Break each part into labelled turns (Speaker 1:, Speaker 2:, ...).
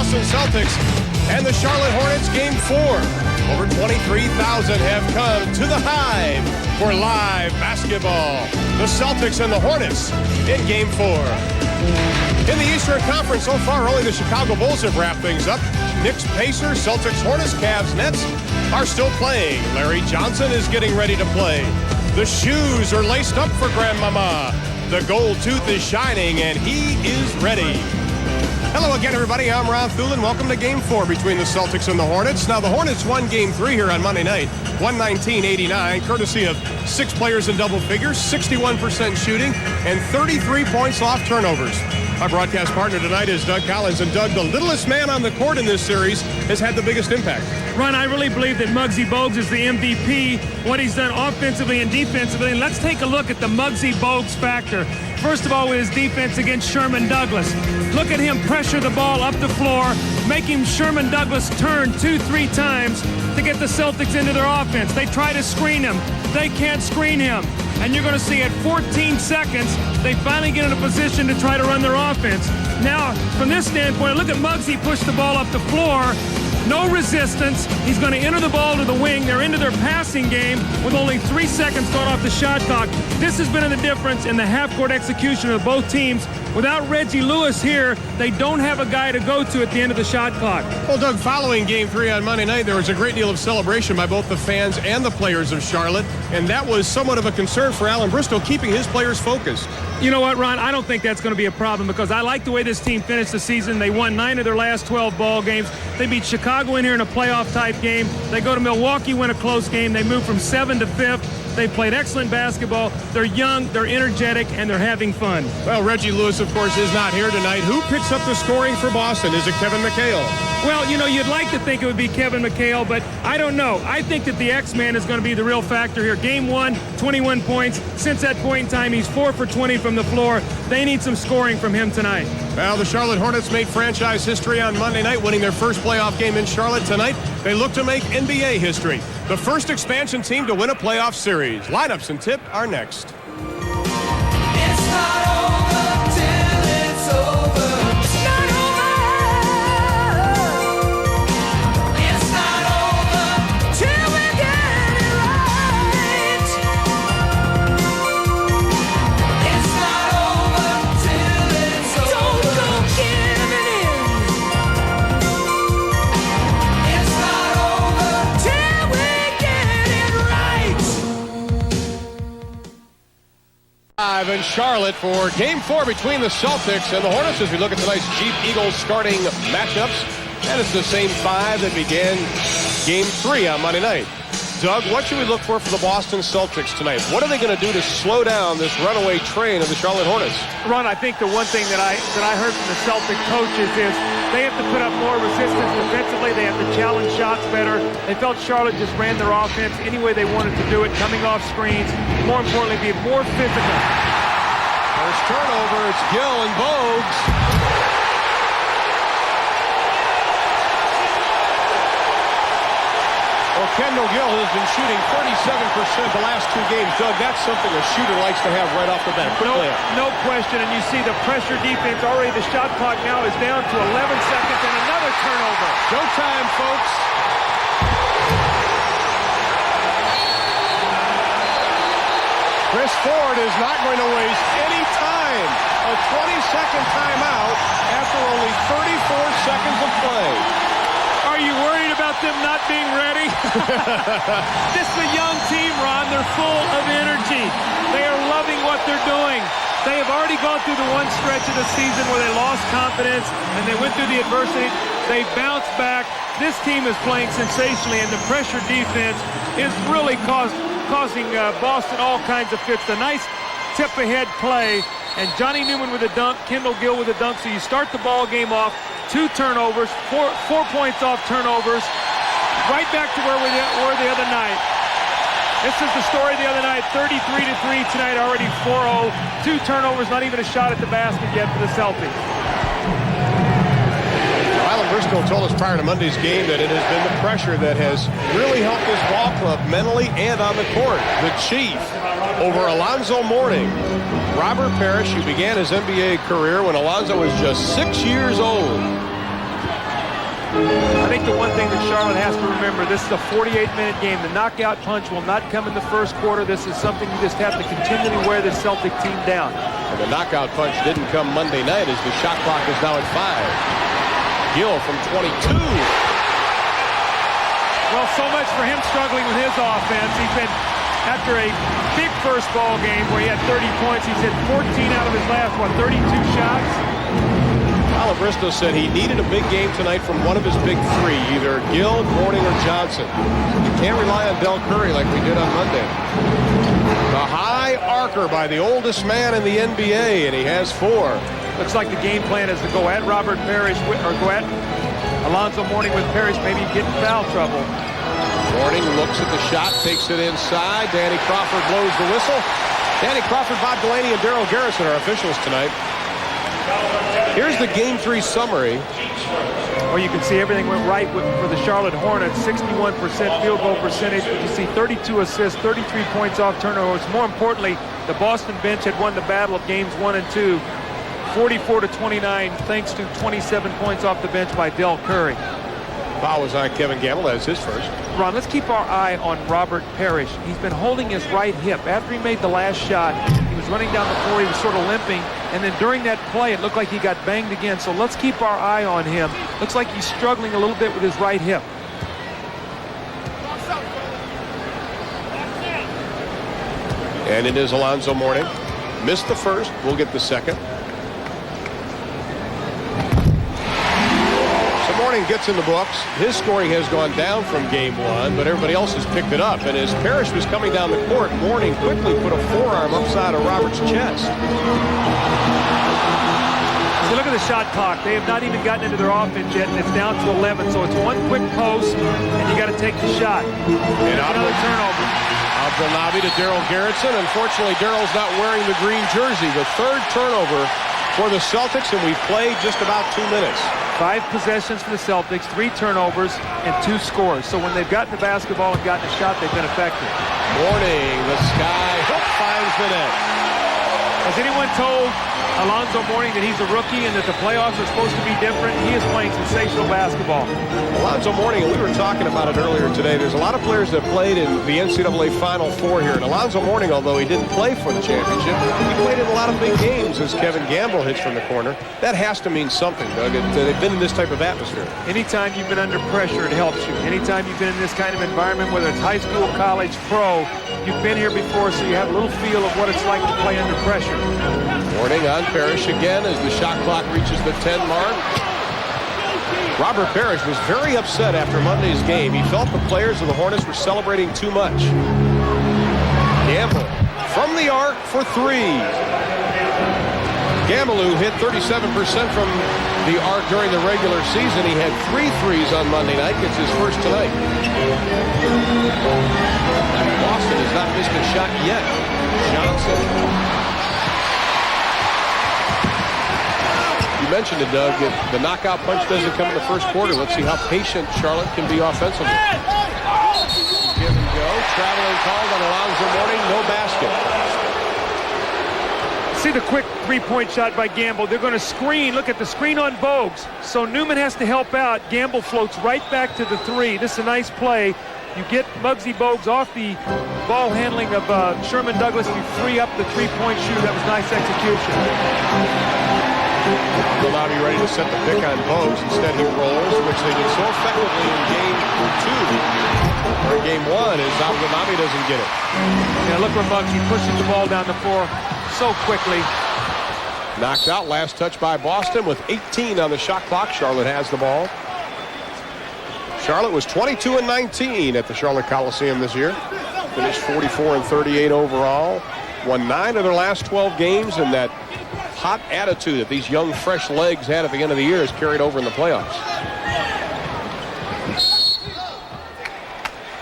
Speaker 1: Boston Celtics and the Charlotte Hornets Game 4. Over 23,000 have come to the Hive for live basketball. The Celtics and the Hornets in Game 4. In the Eastern Conference so far, only the Chicago Bulls have wrapped things up. Knicks, Pacers, Celtics, Hornets, Cavs, Nets are still playing. Larry Johnson is getting ready to play. The shoes are laced up for Grandmama. The gold tooth is shining, and he is ready. Hello again, everybody. I'm Ron Thulin. Welcome to Game 4 between the Celtics and the Hornets. Now, the Hornets won Game 3 here on Monday night, 119-89, courtesy of 6 players in double figures, 61% shooting, and 33 points off turnovers. Our broadcast partner tonight is Doug Collins. And Doug, the littlest man on the court in this series, has had the biggest impact.
Speaker 2: Ron, I really believe that Muggsy Bogues is the MVP, what he's done offensively and defensively. And let's take a look at the Muggsy Bogues factor. First of all, with his defense against Sherman Douglas. Look at him pressure the ball up the floor, making Sherman Douglas turn 2-3 times to get the Celtics into their offense. They try to screen him. They can't screen him. And you're going to see at 14 seconds, they finally get in a position to try to run their offense. Now, from this standpoint, look at Muggsy push the ball up the floor. No resistance. He's going to enter the ball to the wing. They're into their passing game with only 3 seconds gone off the shot clock. This has been the difference in the half-court execution of both teams. Without Reggie Lewis here, they don't have a guy to go to at the end of the shot clock.
Speaker 1: Well, Doug, following Game 3 on Monday night, there was a great deal of celebration by both the fans and the players of Charlotte, and that was somewhat of a concern for Alan Bristol, keeping his players focused.
Speaker 2: You know what, Ron? I don't think that's going to be a problem because I like the way this team finished the season. They won 9 of their last 12 ball games. They beat Chicago in here in a playoff-type game. They go to Milwaukee, win a close game. They move from 7th to 5th. They played excellent basketball. They're young, they're energetic, and they're having fun.
Speaker 1: Well, Reggie Lewis, of course, is not here tonight. Who picks up the scoring for Boston? Is it Kevin McHale?
Speaker 2: Well, you know, you'd like to think it would be Kevin McHale, but I don't know. I think that the X-Man is going to be the real factor here. Game 1, 21 points. Since that point in time, he's 4 for 20 from the floor. They need some scoring from him tonight.
Speaker 1: Well, the Charlotte Hornets made franchise history on Monday night, winning their first playoff game in Charlotte tonight. They look to make NBA history. The first expansion team to win a playoff series. Lineups and tip are next.
Speaker 3: It's not over till it's over. It's not over. It's not over till we get it right. It's not over till it's over. Don't go giving in. It's not over till we get it right.
Speaker 1: Live in Charlotte for Game 4 between the Celtics and the Hornets as we look at tonight's Jeep Eagles starting matchups. And it's the same 5 that began Game 3 on Monday night. Doug, what should we look for the Boston Celtics tonight? What are they going to do to slow down this runaway train of the Charlotte Hornets?
Speaker 2: Ron, I think the one thing that I heard from the Celtic coaches is they have to put up more resistance defensively. They have to challenge shots better. They felt Charlotte just ran their offense any way they wanted to do it, coming off screens. More importantly, be more physical.
Speaker 1: First turnover, it's Gill and Bogues. Well, Kendall Gill has been shooting 37% the last 2 games. Doug, that's something a shooter likes to have right off the bat.
Speaker 2: No question, and you see the pressure defense already. The shot clock now is down to 11 seconds and another turnover.
Speaker 1: Showtime, folks. Chris Ford is not going to waste any time. A 20-second timeout after only 34 seconds of play.
Speaker 2: Are you worried about them not being ready? This is a young team, Ron. They're full of energy. They are loving what they're doing. They have already gone through the one stretch of the season where they lost confidence and they went through the adversity. They bounced back. This team is playing sensationally, and the pressure defense is really causing Boston all kinds of fits. A nice tip-ahead play, and Johnny Newman with a dunk, Kendall Gill with a dunk. So you start the ball game off, 2 turnovers, 4 points off turnovers, right back to where we were the other night. This is the story the other night, 33-3 tonight, already 4-0. 2 turnovers, not even a shot at the basket yet for the Celtics.
Speaker 1: Alan Briscoe told us prior to Monday's game that it has been the pressure that has really helped this ball club mentally and on the court. The Chief over Alonzo Mourning. Robert Parrish, who began his NBA career when Alonzo was just 6 years old.
Speaker 4: think the one thing that Charlotte has to remember, this is a 48-minute game. The knockout punch will not come in the first quarter. This is something you just have to continually wear this Celtic team down.
Speaker 1: And the knockout punch didn't come Monday night as the shot clock is now at 5. Gill from 22.
Speaker 4: Well, so much for him struggling with his offense. He's been, after a big first ball game where he had 30 points, he's hit 14 out of his last, 32 shots?
Speaker 1: Bristow said he needed a big game tonight from one of his big three, either Gill, Mourning, or Johnson. You can't rely on Del Curry like we did on Monday. The high arcer by the oldest man in the NBA, and he has 4.
Speaker 4: Looks like the game plan is to go at Robert Parrish, or go at Alonzo Mourning with Parrish, maybe get in foul trouble.
Speaker 1: Mourning looks at the shot, takes it inside. Danny Crawford blows the whistle. Danny Crawford, Bob Delaney, and Daryl Garrison are officials tonight. Here's the Game 3 summary.
Speaker 4: Well, you can see everything went right for the Charlotte Hornets. 61% field goal percentage. You can see 32 assists, 33 points off turnovers. More importantly, the Boston bench had won the battle of games 1 and 2. 44-29, thanks to 27 points off the bench by Del Curry.
Speaker 1: Foul was on Kevin Gamble. That's his first.
Speaker 4: Ron, let's keep our eye on Robert Parrish. He's been holding his right hip. After he made the last shot, he was running down the floor. He was sort of limping. And then during that play, it looked like he got banged again. So let's keep our eye on him. Looks like he's struggling a little bit with his right hip.
Speaker 1: And it is Alonzo Mourning. Missed the first. We'll get the second. Mourning gets in the books. His scoring has gone down from game 1, but everybody else has picked it up. And as Parrish was coming down the court, Mourning quickly put a forearm upside of Robert's chest.
Speaker 4: So look at the shot clock. They have not even gotten into their offense yet, and it's down to 11. So it's one quick post, and you got to take the shot. And another turnover.
Speaker 1: Abdelnaby to Daryl Garrison. Unfortunately, Daryl's not wearing the green jersey. The third turnover for the Celtics, and we've played just about 2 minutes.
Speaker 4: 5 possessions for the Celtics, 3 turnovers, and 2 scores. So when they've gotten the basketball and gotten a shot, they've been effective.
Speaker 1: Mourning, the sky hook finds the net.
Speaker 4: Has anyone told Alonzo Mourning that he's a rookie and that the playoffs are supposed to be different? He is playing sensational basketball.
Speaker 1: Alonzo Mourning, and we were talking about it earlier today, there's a lot of players that played in the NCAA Final Four here. And Alonzo Mourning, although he didn't play for the championship, he played in a lot of big games as Kevin Gamble hits from the corner. That has to mean something, Doug. They've been in this type of atmosphere.
Speaker 4: Anytime you've been under pressure, it helps you. Anytime you've been in this kind of environment, whether it's high school, college, pro, you've been here before, so you have a little feel of what it's like to play under pressure.
Speaker 1: Mourning on Parrish again as the shot clock reaches the 10 mark. Robert Parrish was very upset after Monday's game. He felt the players of the Hornets were celebrating too much. Gamble from the arc for 3. Gamble, who hit 37% from the arc during the regular season, he had 3 threes on Monday night. Gets his first tonight. Boston has not missed a shot yet. Johnson. You mentioned it, Doug, that the knockout punch doesn't come in the first quarter. Let's see how patient Charlotte can be offensively. Give and go. Traveling called on Alonzo Mourning. No basket.
Speaker 4: See the quick three-point shot by Gamble. They're going to screen. Look at the screen on Bogues. So Newman has to help out. Gamble floats right back to the 3. This is a nice play. You get Muggsy Bogues off the ball handling of Sherman Douglas. You free up the three-point shooter. That was nice execution.
Speaker 1: Abdelnaby ready to set the pick on Bogues. Instead, he rolls, which they did so effectively in game 2. Or game 1, as Abdelnaby doesn't get it.
Speaker 4: Yeah, look where Muggsy pushes the ball down the floor so quickly.
Speaker 1: Knocked out. Last touch by Boston with 18 on the shot clock. Charlotte has the ball. Charlotte was 22-19 at the Charlotte Coliseum this year. Finished 44-38 overall. Won 9 of their last 12 games, and that hot attitude that these young, fresh legs had at the end of the year is carried over in the playoffs.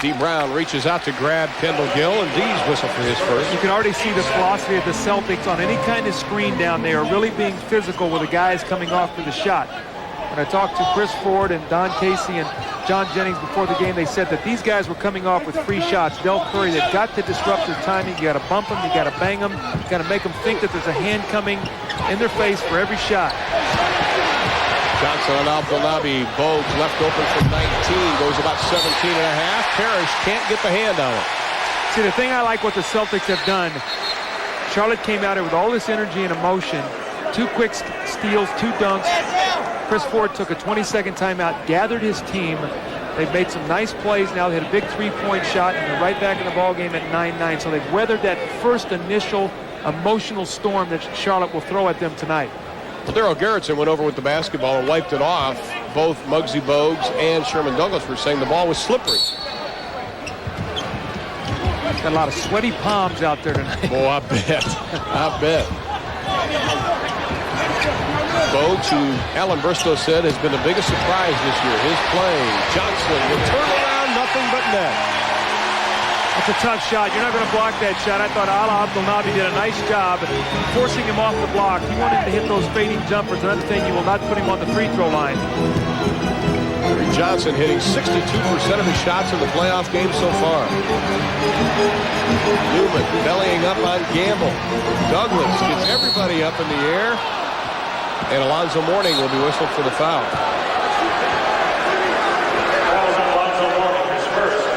Speaker 1: D. Brown reaches out to grab Kendall Gill, and D's whistle for his first.
Speaker 4: You can already see the philosophy of the Celtics on any kind of screen down there, really being physical with the guys coming off for the shot. When I talked to Chris Ford and Don Casey and John Jennings before the game, they said that these guys were coming off with free shots. Del Curry, they've got to disrupt their timing. You got to bump them, you got to bang them, you got to make them think that there's a hand coming in their face for every shot.
Speaker 1: Johnson on Abdelnaby. Bogues left open from 19. Goes about 17 and a half. Parrish can't get the hand on it.
Speaker 4: See, the thing I like what the Celtics have done, Charlotte came out here with all this energy and emotion. 2 quick steals, 2 dunks. Chris Ford took a 20-second timeout, gathered his team. They've made some nice plays now. They had a big 3-point shot, and they're right back in the ballgame at 9-9. So they've weathered that first initial emotional storm that Charlotte will throw at them tonight.
Speaker 1: Well, Daryl Gerritsen went over with the basketball and wiped it off. Both Muggsy Bogues and Sherman Douglas were saying the ball was slippery.
Speaker 4: Got a lot of sweaty palms out there tonight.
Speaker 1: Oh, I bet. I bet. Bogues, who Alan Bristow said has been the biggest surprise this year. His play. Johnson will turn around, nothing but net.
Speaker 4: It's a tough shot. You're not going to block that shot. I thought Ala Abdelnaby did a nice job forcing him off the block. He wanted to hit those fading jumpers. Another thing, you will not put him on the free throw line.
Speaker 1: Johnson hitting 62% of his shots in the playoff game so far. Newman bellying up on Gamble. Douglas gets everybody up in the air. And Alonzo Mourning will be whistled for the foul.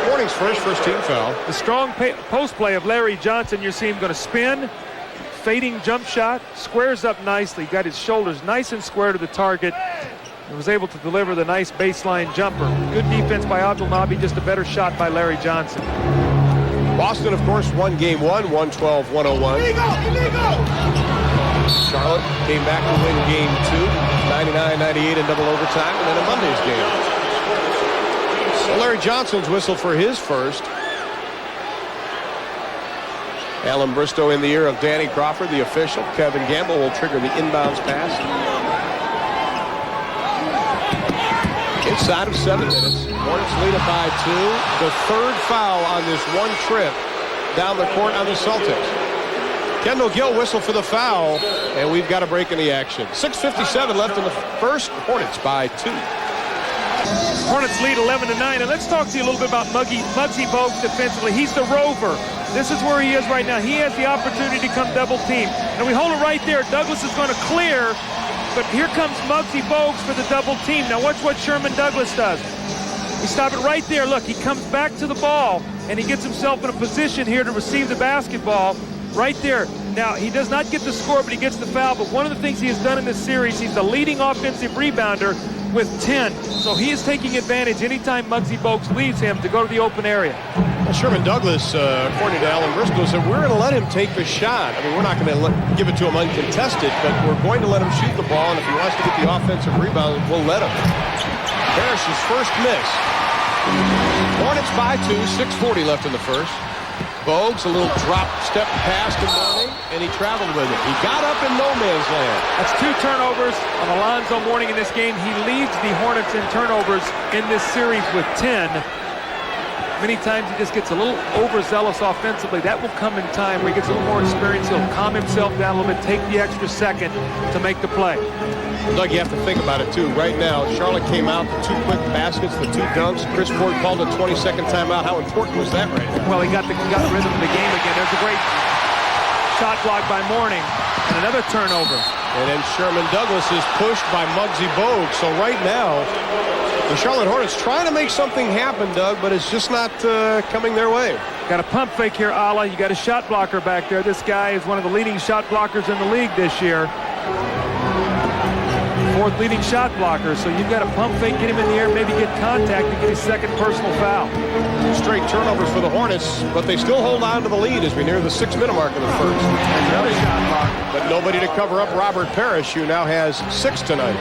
Speaker 1: Mourning's first team foul.
Speaker 4: The strong post play of Larry Johnson. You see him going to spin. Fading jump shot. Squares up nicely. Got his shoulders nice and square to the target. And was able to deliver the nice baseline jumper. Good defense by Abdelnaby. Just a better shot by Larry Johnson.
Speaker 1: Boston, of course, won game 1, 112-101.
Speaker 3: Illegal!
Speaker 1: Charlotte came back to win game 2, 99-98 in double overtime, and then a Monday's game. So Larry Johnson's whistled for his first. Alan Bristow in the ear of Danny Crawford, the official. Kevin Gamble will trigger the inbounds pass. Inside of 7 minutes, Hornets lead it by 2. The third foul on this one trip down the court on the Celtics. Kendall Gill whistle for the foul, and we've got a break in the action. 6:57 left in the first. Hornets by 2.
Speaker 4: Hornets lead 11-9, and let's talk to you a little bit about Muggsy Bogues defensively. He's the rover. This is where he is right now. He has the opportunity to come double team. And we hold it right there. Douglas is going to clear, but here comes Muggsy Bogues for the double team. Now watch what Sherman Douglas does. We stop it right there. Look, he comes back to the ball, and he gets himself in a position here to receive the basketball. Right there. Now, he does not get the score, but he gets the foul. But one of the things he has done in this series, he's the leading offensive rebounder with 10. So he is taking advantage anytime Muggsy Bogues leaves him to go to the open area.
Speaker 1: Well, Sherman Douglas, according to Alan Briscoe, said we're going to let him take the shot. I mean, we're not going to give it to him uncontested, but we're going to let him shoot the ball, and if he wants to get the offensive rebound, we'll let him. Parrish's first miss. Hornets by 2, 6:40 left in the first. Bogues, a little drop step pass to Mourning, and he traveled with it. He got up in no man's land.
Speaker 4: That's 2 turnovers on Alonzo Mourning in this game. He leads the Hornets in turnovers in this series with 10. Many times he just gets a little overzealous offensively. That will come in time where he gets a little more experience. He'll calm himself down a little bit, take the extra second to make the play.
Speaker 1: Doug, you have to think about it, too. Right now, Charlotte came out, the 2 quick baskets, the 2 dunks. Chris Ford called a 20-second timeout. How important was that right now?
Speaker 4: Well, he got the rhythm of the game again. There's a great shot block by Mourning and another turnover.
Speaker 1: And then Sherman Douglas is pushed by Muggsy Bogues. So right now, the Charlotte Hornets trying to make something happen, Doug, but it's just not coming their way.
Speaker 4: Got a pump fake here, Ala. You got a shot blocker back there. This guy is one of the leading shot blockers in the league this year. 4th leading shot blocker, so you've got a pump fake, get him in the air, maybe get contact and get his 2nd personal foul.
Speaker 1: 2 straight turnovers for the Hornets, but they still hold on to the lead as we near the 6-minute mark of the first.
Speaker 4: Another shot block.
Speaker 1: But nobody to cover up Robert Parrish, who now has 6 tonight.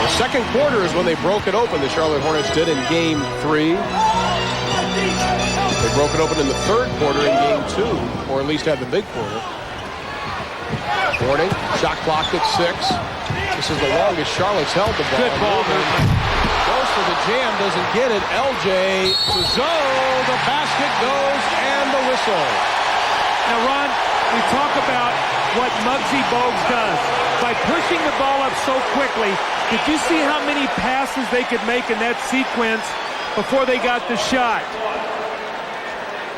Speaker 1: The second quarter is when they broke it open, the Charlotte Hornets did in game 3. They broke it open in the 3rd quarter in game 2, or at least had the big quarter. Mourning, shot clock at 6. This is the longest Charlotte's held the ball.
Speaker 4: Good ball movement.
Speaker 1: Goes for the jam, doesn't get it. LJ to Zoe, the basket goes, and the whistle.
Speaker 4: Now, Ron, we talk about what Muggsy Bogues does. By pushing the ball up so quickly, did you see how many passes they could make in that sequence before they got the shot?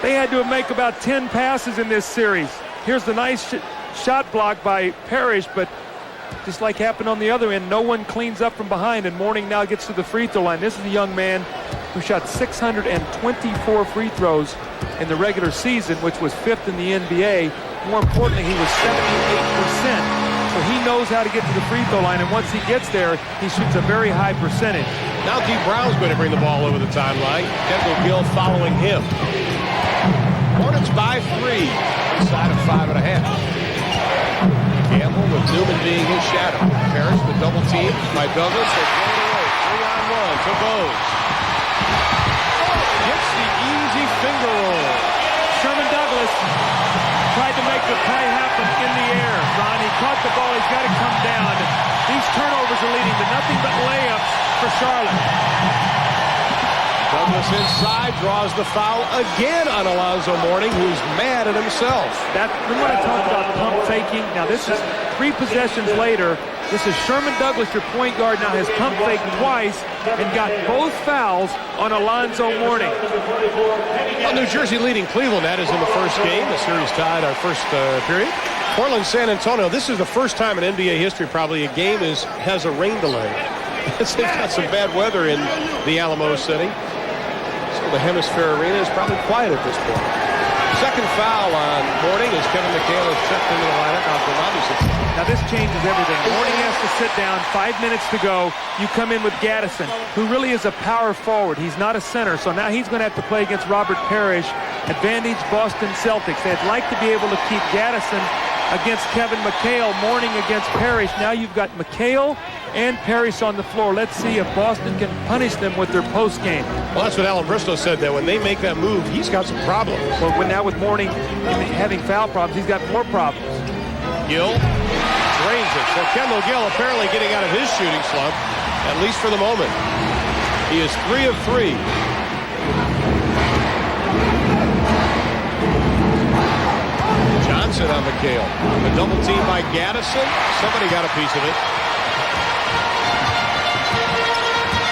Speaker 4: They had to make about 10 passes in this series. Here's the nice shot block by Parrish, but just like happened on the other end, no one cleans up from behind, and Mourning now gets to the free throw line. This is a young man who shot 624 free throws in the regular season, which was 5th in the NBA. More importantly, he was 78%. So he knows how to get to the free throw line, and once he gets there, he shoots a very high percentage.
Speaker 1: Now D. Brown's going to bring the ball over the timeline. Kendall Gill following him. Hornets by 3, inside of 5.5. Gamble with Newman being his shadow. Parrish, the double team by Douglas. They throw it away. 3-on-1 to Bowes. Gets the easy finger roll.
Speaker 4: Sherman Douglas tried to make the play happen in the air. Ron, he caught the ball. He's got to come down. These turnovers are leading to nothing but layups for Charlotte.
Speaker 1: Douglas inside, draws the foul again on Alonzo Mourning, who's mad at himself.
Speaker 4: Remember when I talked about pump faking? Now this is 3 possessions later. This is Sherman Douglas, your point guard, now has pump faked twice and got both fouls on Alonzo Mourning.
Speaker 1: Well, New Jersey leading Cleveland. That is in the first game. The series tied our first period. Portland, San Antonio. This is the first time in NBA history probably a game has a rain delay. They've got some bad weather in the Alamo City. So the Hemisphere Arena is probably quiet at this point. Second foul on Mourning as Kevin McHale is checked into the lineup after Robinson.
Speaker 4: Now this changes everything. Mourning has to sit down, 5 minutes to go. You come in with Gaddison, who really is a power forward. He's not a center, so now he's going to have to play against Robert Parrish. Advantage Boston Celtics. They'd like to be able to keep Gaddison against Kevin McHale, Mourning against Parrish. Now you've got McHale and Parrish on the floor. Let's see if Boston can punish them with their post game.
Speaker 1: Well, that's what Alan Bristow said, that when they make that move, he's got some problems.
Speaker 4: Well, now with Mourning having foul problems, he's got more problems.
Speaker 1: Gill drains it. So Kendall Gill apparently getting out of his shooting slump, at least for the moment. He is 3 of 3. Johnson on McHale. A double team by Gaddison. Somebody got a piece of it.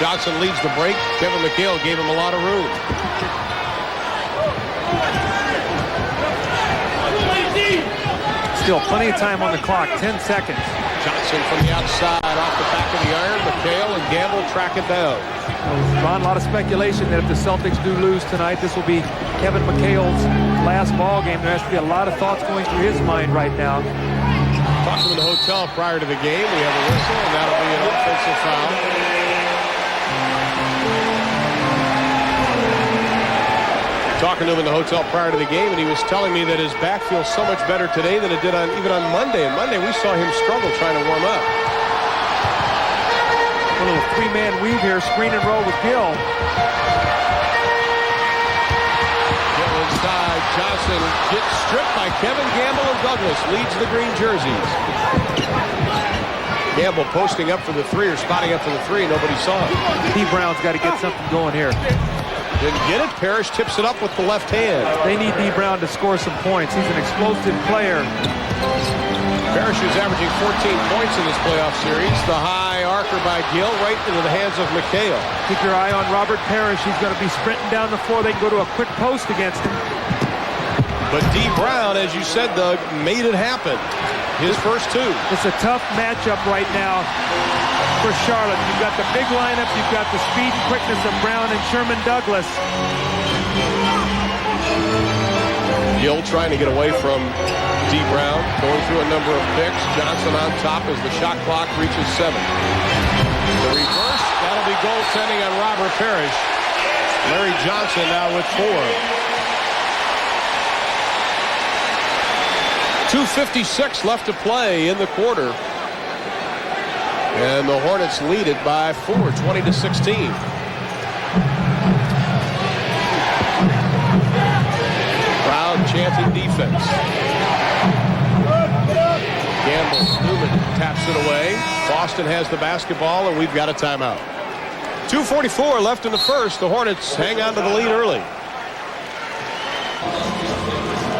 Speaker 1: Johnson leads the break. Kevin McHale gave him a lot of room.
Speaker 4: Still plenty of time on the clock, 10 seconds.
Speaker 1: Johnson from the outside off the back of the iron. McHale and Gamble track it down.
Speaker 4: Ron, a lot of speculation that if the Celtics do lose tonight, this will be Kevin McHale's last ball game. There has to be a lot of thoughts going through his mind right now.
Speaker 1: Talked to him in the hotel prior to the game. We have a whistle, and that'll be an offensive foul. Talking to him in the hotel prior to the game, and he was telling me that his back feels so much better today than it did even on Monday. And Monday we saw him struggle trying to warm up.
Speaker 4: A little 3-man weave here, screen and roll with Gill.
Speaker 1: Gill inside. Johnson gets stripped by Kevin Gamble and Douglas. Leads the green jerseys. Gamble posting up for the 3 or spotting up for the 3. Nobody saw him.
Speaker 4: D. Brown's got to get something going here.
Speaker 1: Didn't get it. Parrish tips it up with the left hand.
Speaker 4: They need D. Brown to score some points. He's an explosive player.
Speaker 1: Parrish is averaging 14 points in this playoff series. The high arcer by Gill right into the hands of McHale.
Speaker 4: Keep your eye on Robert Parrish. He's going to be sprinting down the floor. They can go to a quick post against him.
Speaker 1: But D. Brown, as you said, Doug, made it happen. His first 2.
Speaker 4: It's a tough matchup right now for Charlotte. You've got the big lineup. You've got the speed and quickness of Brown and Sherman Douglas.
Speaker 1: Gill trying to get away from D. Brown, going through a number of picks. Johnson on top as the shot clock reaches 7. The reverse, that'll be goaltending on Robert Parrish. Larry Johnson now with 4. 2:56 left to play in the quarter. And the Hornets lead it by 4, 20-16. Crowd chanting defense. Gamble, Newman taps it away. Boston has the basketball, and we've got a timeout. 2:44 left in the first. The Hornets hang on to the lead early.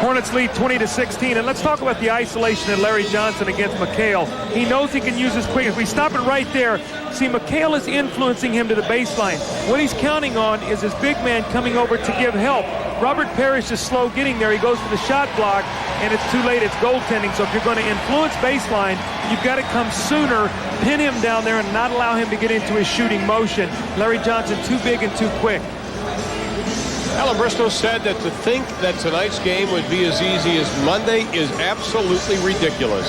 Speaker 4: Hornets lead 20-16, and let's talk about the isolation of Larry Johnson against McHale. He knows he can use his quickness. We stop it right there. See, McHale is influencing him to the baseline. What he's counting on is his big man coming over to give help. Robert Parrish is slow getting there. He goes for the shot block. and it's too late. It's goaltending. So if you're going to influence baseline, you've got to come sooner, pin him down there, and not allow him to get into his shooting motion. Larry Johnson too big and too quick.
Speaker 1: Alan Bristow said that to think that tonight's game would be as easy as Monday is absolutely ridiculous.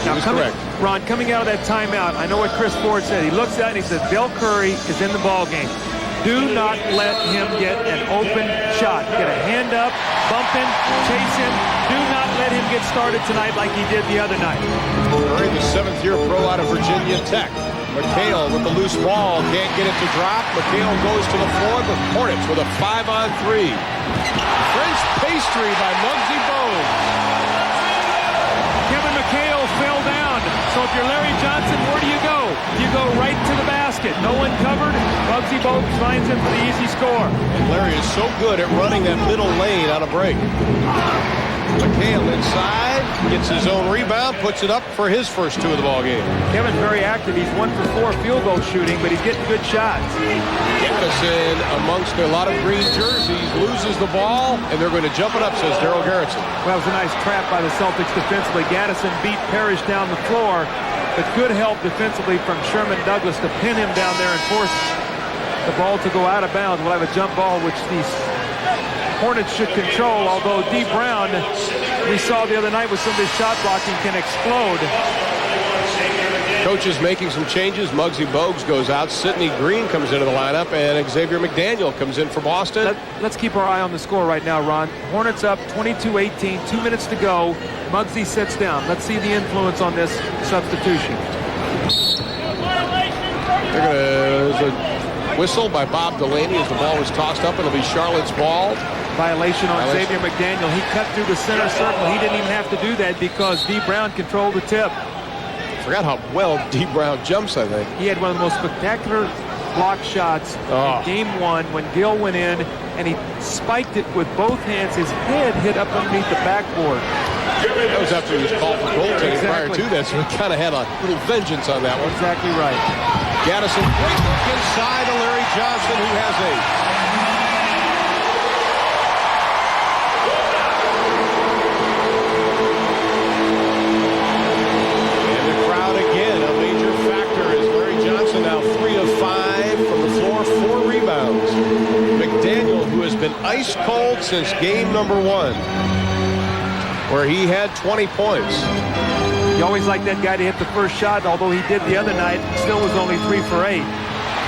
Speaker 4: Now,
Speaker 1: correct.
Speaker 4: Ron, coming out of that timeout, I know what Chris Ford said. He looks out and he says, Del Curry is in the ball game. Do not let him get an open shot. Get a hand up, bump him, chase him. Do not let him get started tonight like he did the other night.
Speaker 1: Curry, the seventh-year pro out of Virginia Tech. McHale with the loose ball, can't get it to drop. McHale goes to the floor. The Hornets with a 5-on-3. French pastry by Muggsy Bogues.
Speaker 4: Kevin McHale fell down. So if you're Larry Johnson, where do you go? You go right to the basket. No one covered. Muggsy Bogues finds him for the easy score.
Speaker 1: And Larry is so good at running that middle lane on a break. McHale inside, gets his own rebound, puts it up for his first 2 of the ball game.
Speaker 4: Kevin's very active. He's 1 for 4 field goal shooting, but he's getting good shots.
Speaker 1: Gaddison amongst a lot of green jerseys loses the ball, and they're going to jump it up, says Daryl Garrettson.
Speaker 4: Well, it was a nice trap by the Celtics defensively. Gaddison beat Parrish down the floor, but good help defensively from Sherman Douglas to pin him down there and force the ball to go out of bounds. We'll have a jump ball, which these Hornets should control, although D. Brown, we saw the other night with some of his shot blocking, can explode.
Speaker 1: Coach is making some changes. Muggsy Bogues goes out. Sidney Green comes into the lineup, and Xavier McDaniel comes in for Boston.
Speaker 4: Let's keep our eye on the score right now, Ron. Hornets up 22-18, 2 minutes to go. Muggsy sits down. Let's see the influence on this substitution.
Speaker 1: There's a whistle by Bob Delaney as the ball was tossed up. It'll be Charlotte's ball.
Speaker 4: Violation on Xavier McDaniel. He cut through the center circle. He didn't even have to do that because D. Brown controlled the tip.
Speaker 1: Forgot how well D. Brown jumps, I think.
Speaker 4: He had one of the most spectacular block shots in Game 1 when Gill went in and he spiked it with both hands. His head hit up underneath the backboard.
Speaker 1: That was after he was called for goaltending prior to that, so he kind of had a little vengeance on that one.
Speaker 4: Exactly right.
Speaker 1: Gaddison, great look inside to Larry Johnson, who has 8. And the crowd again, a major factor as Larry Johnson now 3 of 5 from the floor, 4 rebounds. McDaniel, who has been ice cold since game number 1, where he had 20 points.
Speaker 4: You always like that guy to hit the first shot, although he did the other night, still was only 3 for 8.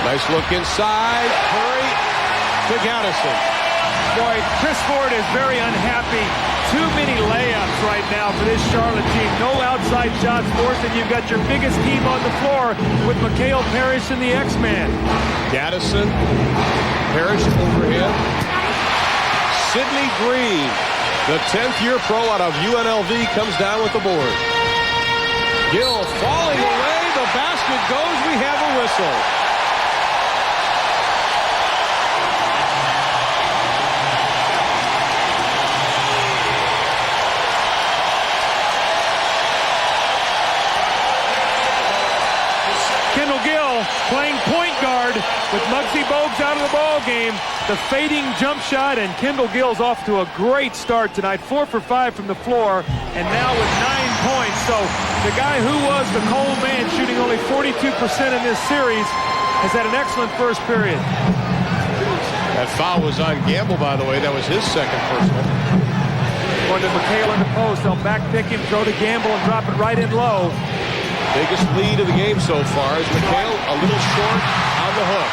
Speaker 1: Nice look inside. Curry to Gaddison.
Speaker 4: Boy, Chris Ford is very unhappy. Too many layups right now for this Charlotte team. No outside shots forced, and you've got your biggest team on the floor with McHale, Parrish, and the X-Man.
Speaker 1: Gaddison, Parrish over him. Sidney Green, the 10th-year pro out of UNLV, comes down with the board. Gill falling away. The basket goes. We have a whistle.
Speaker 4: Kendall Gill playing point guard with Muggsy Bogues out of the ball game. The fading jump shot, and Kendall Gill's off to a great start tonight. 4 for 5 from the floor, and now with 9 points. So the guy who was the cold man, shooting only 42% in this series, has had an excellent first period.
Speaker 1: That foul was on Gamble, by the way. That was his second personal.
Speaker 4: Going to McHale in the post. They'll back pick him, throw to Gamble, and drop it right in low.
Speaker 1: Biggest lead of the game so far is McHale a little short on the hook.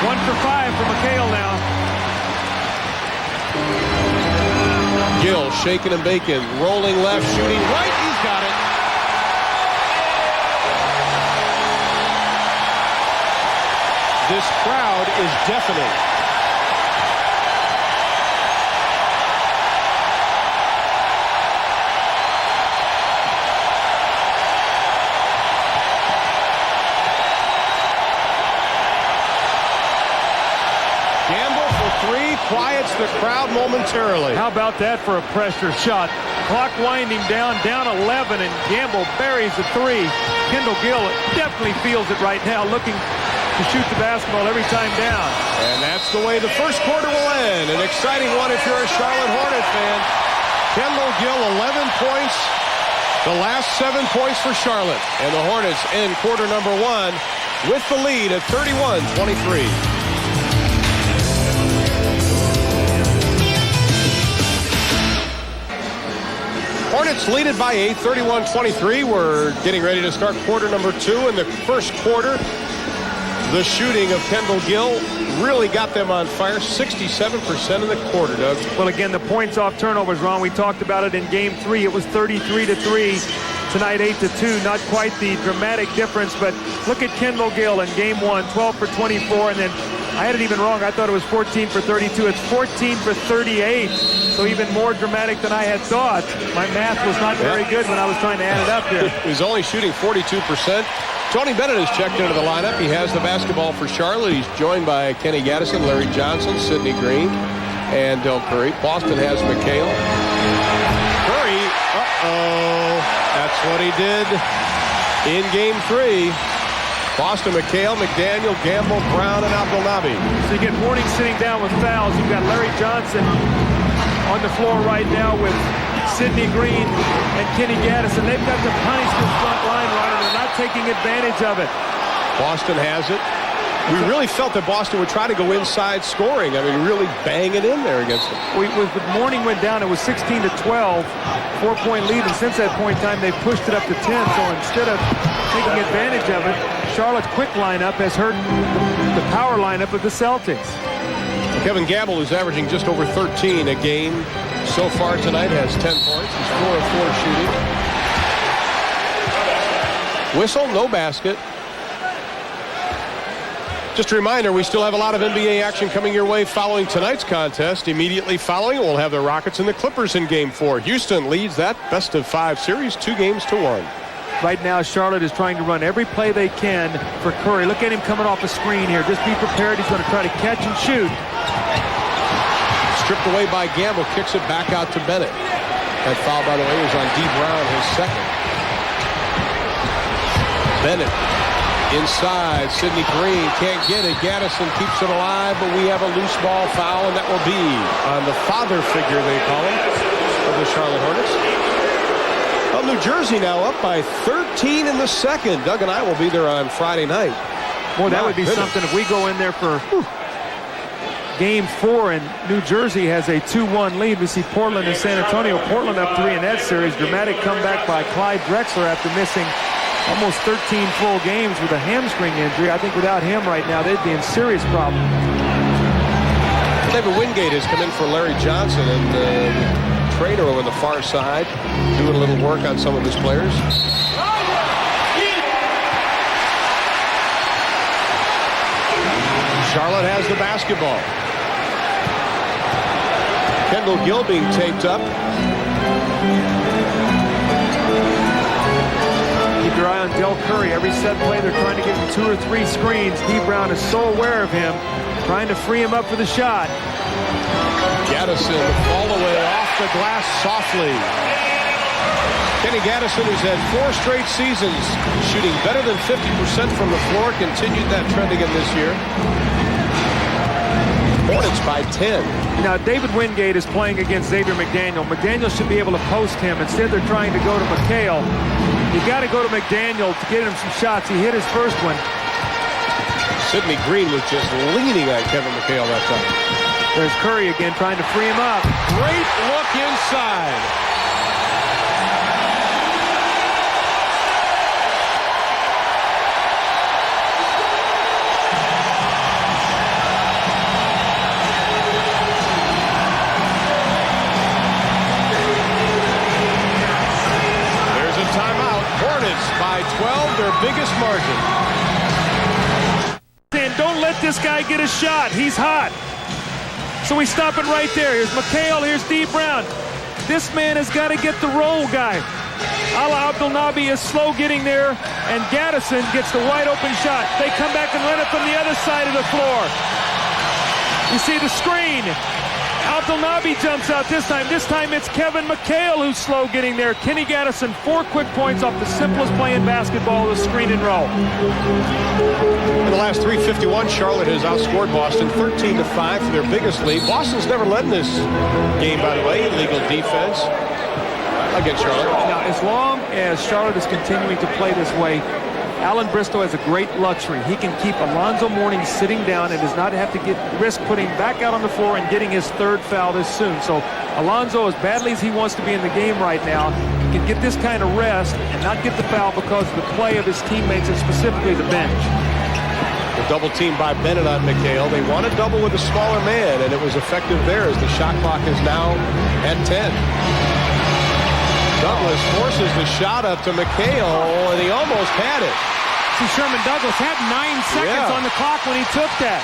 Speaker 4: 1 for 5 for McHale now.
Speaker 1: Gill shaking and baking, rolling left, shooting right. He's got it. This crowd is deafening. Quiets the crowd momentarily.
Speaker 4: How about that for a pressure shot? Clock winding down 11, and Gamble buries the 3. Kendall Gill definitely feels it right now, looking to shoot the basketball every time down.
Speaker 1: And that's the way the first quarter will end. An exciting one if you're a Charlotte Hornets fan. Kendall Gill, 11 points. The last 7 points for Charlotte. And the Hornets end quarter number 1 with the lead at 31-23. Hornets lead it by 8, 31-23. We're getting ready to start quarter number 2. In the first quarter, the shooting of Kendall Gill really got them on fire. 67% in the quarter, Doug.
Speaker 4: Well, again, the points off turnovers, Ron. We talked about it in Game 3. It was 33-3. Tonight, 8-2. Not quite the dramatic difference, but look at Kendall Gill in Game 1, 12 for 24, and then I had it even wrong. I thought it was 14 for 32. It's 14 for 38. So even more dramatic than I had thought. My math was not very good when I was trying to add it up here.
Speaker 1: He's only shooting 42%. Tony Bennett has checked into the lineup. He has the basketball for Charlotte. He's joined by Kenny Gaddison, Larry Johnson, Sidney Green, and Del Curry. Boston has McHale. Curry, that's what he did in Game 3. Boston, McHale, McDaniel, Gamble, Brown, and Abdelnaby.
Speaker 4: So you get Mourning sitting down with fouls. You've got Larry Johnson on the floor right now with Sidney Green and Kenny Gaddison. They've got to punish this front line, Ron, and they're not taking advantage of it. Boston has it.
Speaker 1: We really felt that Boston would try to go inside scoring. I mean, really bang it in there against them.
Speaker 4: With the Mourning went down, it was 16-12, 4-point lead, and since that point in time, they've pushed it up to 10. So instead of taking advantage of it, Charlotte's quick lineup has hurt the power lineup of the Celtics.
Speaker 1: Kevin Gamble, who's averaging just over 13 a game so far tonight, has 10 points. He's 4 of 4 shooting. Whistle, no basket. Just a reminder, we still have a lot of NBA action coming your way following tonight's contest. Immediately following, we'll have the Rockets and the Clippers in Game 4. Houston leads that best-of-5 series 2-1.
Speaker 4: Right now, Charlotte is trying to run every play they can for Curry. Look at him coming off a screen here. Just be prepared. He's going to try to catch and shoot.
Speaker 1: Stripped away by Gamble, kicks it back out to Bennett. That foul, by the way, was on D. Brown, his second. Bennett inside. Sidney Green can't get it. Gaddison keeps it alive, but we have a loose ball foul, and that will be on the father figure, they call him, of the Charlotte Hornets. Well, New Jersey now up by 13 in the second. Doug and I will be there on Friday night.
Speaker 4: Boy, that would be something if we go in there for Game 4 and New Jersey has a 2-1 lead. We see Portland and San Antonio. Portland up 3 in that series. Dramatic comeback by Clyde Drexler after missing almost 13 full games with a hamstring injury. I think without him right now, they'd be in serious problem.
Speaker 1: David Wingate has come in for Larry Johnson, and Trader over the far side doing a little work on some of his players. Charlotte has the basketball. Kendall Gill being taped up.
Speaker 4: Keep your eye on Del Curry. Every set play, they're trying to get him 2 or 3 screens. D. Brown is so aware of him, trying to free him up for the shot.
Speaker 1: Gaddison, fall away off the glass softly. Kenny Gaddison, who's had 4 straight seasons shooting better than 50% from the floor, continued that trend again this year. Hornets by 10.
Speaker 4: Now, David Wingate is playing against Xavier McDaniel. McDaniel should be able to post him. Instead, they're trying to go to McHale. You got to go to McDaniel to get him some shots. He hit his first one.
Speaker 1: Sidney Green was just leaning on Kevin McHale that time.
Speaker 4: There's Curry again trying to free him up.
Speaker 1: Great look inside. There's a timeout. Hornets by 12, their biggest margin.
Speaker 4: And don't let this guy get a shot. He's hot. So we stop it right there. Here's McHale. Here's D. Brown. This man has got to get the roll guy. Abdelnaby is slow getting there, and Gaddison gets the wide open shot. They come back and run it from the other side of the floor. You see the screen. Abdelnaby jumps out this time. This time it's Kevin McHale who's slow getting there. Kenny Gaddison, 4 quick points off the simplest play in basketball, the screen and roll.
Speaker 1: In the last 3:51, Charlotte has outscored Boston 13-5 for their biggest lead. Boston's never led in this game, by the way, in legal defense. against Charlotte.
Speaker 4: Now, as long as Charlotte is continuing to play this way, Alan Bristow has a great luxury. He can keep Alonzo Mourning sitting down and does not have to risk putting back out on the floor and getting his third foul this soon. So Alonzo, as badly as he wants to be in the game right now, can get this kind of rest and not get the foul because of the play of his teammates and specifically the bench.
Speaker 1: The double team by Bennett on McHale. They want to double with a smaller man, and it was effective there as the shot clock is now at 10. Douglas forces the shot up to McHale, and he almost had it.
Speaker 4: See, Sherman Douglas had 9 seconds on the clock when he took that.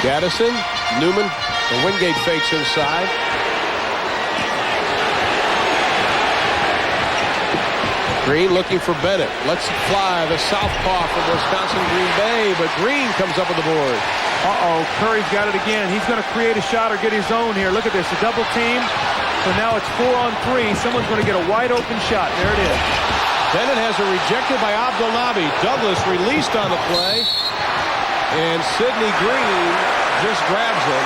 Speaker 1: Gaddison, Newman, and Wingate fakes inside. Green looking for Bennett. Lets it fly. The southpaw from Wisconsin Green Bay, but Green comes up with the board.
Speaker 4: Curry's got it again. He's going to create a shot or get his own here. Look at this, a double team. So now it's 4-on-3. Someone's going to get a wide open shot. There it is.
Speaker 1: Bennett has it rejected by Abdelnaby. Douglas released on the play. And Sidney Green just grabs him.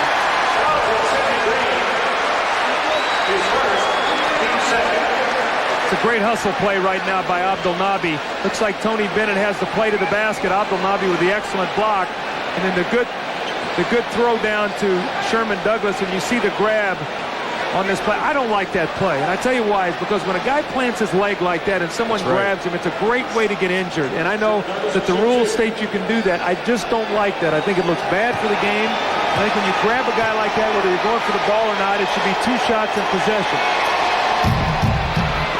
Speaker 4: It's a great hustle play right now by Abdelnaby. Looks like Tony Bennett has the play to the basket. Abdelnaby with the excellent block. And then the good throw down to Sherman Douglas. And you see the grab on this play. I don't like that play, and I tell you why. It's because when a guy plants his leg like that and someone grabs him, it's a great way to get injured. And I know that the rules state you can do that. I just don't like that. I think it looks bad for the game. I think when you grab a guy like that, whether you're going for the ball or not, it should be 2 shots in possession.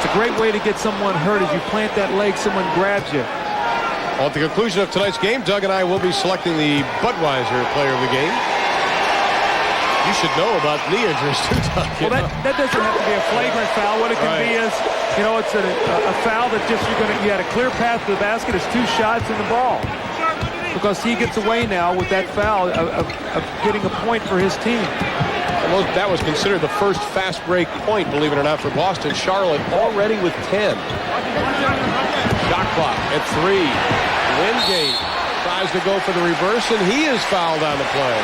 Speaker 4: It's a great way to get someone hurt as you plant that leg, someone grabs you.
Speaker 1: Well, at the conclusion of tonight's game, Doug and I will be selecting the Budweiser player of the game. You should know about knee injuries too, Doug.
Speaker 4: Well, that doesn't have to be a flagrant foul. What it can be is, it's a foul that just you had a clear path to the basket. It's 2 shots in the ball. Because he gets away now with that foul of getting a point for his team.
Speaker 1: Well, that was considered the first fast break point, believe it or not, for Boston. Charlotte already with 10. Shot clock at 3. Wingate tries to go for the reverse, and he is fouled on the play.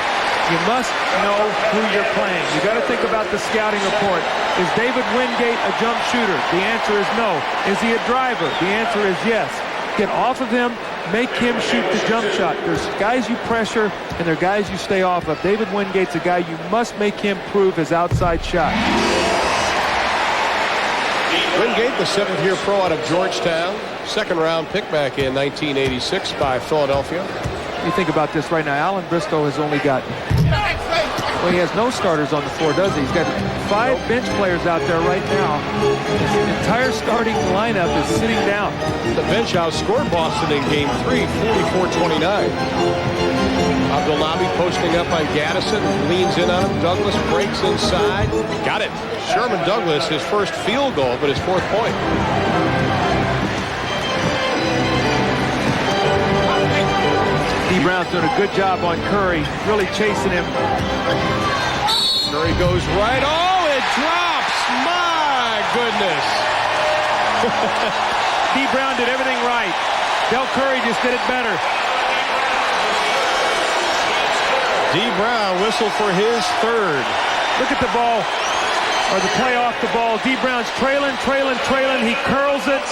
Speaker 4: You must know who you're playing. You got to think about the scouting report. Is David Wingate a jump shooter? The answer is no. Is he a driver? The answer is yes. Get off of him. Make him shoot the jump shot. There's guys you pressure, and there are guys you stay off of. David Wingate's a guy you must make him prove his outside shot.
Speaker 1: Wingate, the 7th-year pro out of Georgetown. Second-round pick back in 1986 by Philadelphia.
Speaker 4: You think about this right now. Alan Bristow has only got, well, he has no starters on the floor, does he? He's got 5 bench players out there right now. His entire starting lineup is sitting down.
Speaker 1: The bench outscored Boston in Game 3, 44-29. Abdelnaby posting up on Gaddison, leans in on him. Douglas breaks inside. Got it. Sherman Douglas, his first field goal, but his 4th point.
Speaker 4: D. Brown's doing a good job on Curry, really chasing him.
Speaker 1: Curry goes right. Oh, it drops. My goodness.
Speaker 4: D. Brown did everything right. Del Curry just did it better.
Speaker 1: D. Brown whistled for his 3rd.
Speaker 4: Look at the ball, or the play off the ball. D. Brown's trailing. He curls it.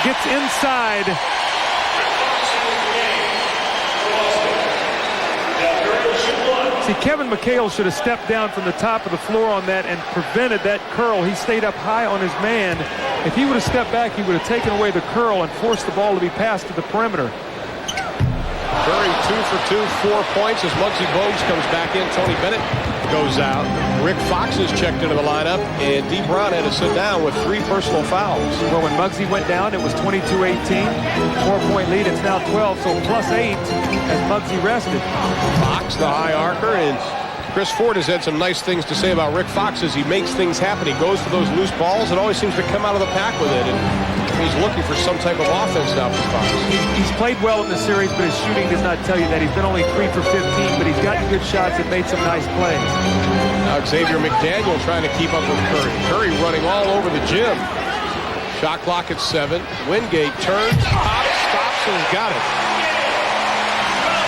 Speaker 4: Gets inside. See, Kevin McHale should have stepped down from the top of the floor on that and prevented that curl. He stayed up high on his man. If he would have stepped back, he would have taken away the curl and forced the ball to be passed to the perimeter.
Speaker 1: Curry 2 for 2, 4 points as Muggsy Bogues comes back in. Tony Bennett goes out. Rick Fox is checked into the lineup, and D. Brown had to sit down with 3 personal fouls.
Speaker 4: Well, when Muggsy went down, it was 22-18. 4-point lead. It's now 12, so +8 as Muggsy rested.
Speaker 1: Fox, the high archer, and Chris Ford has had some nice things to say about Rick Fox as he makes things happen. He goes for those loose balls and always seems to come out of the pack with it. And he's looking for some type of offense now for Fox.
Speaker 4: He's played well in the series, but his shooting does not tell you that. He's been only 3 for 15, but he's gotten good shots and made some nice plays.
Speaker 1: Now Xavier McDaniel trying to keep up with Curry. Curry running all over the gym. Shot clock at 7. Wingate turns, pops, stops, and got it.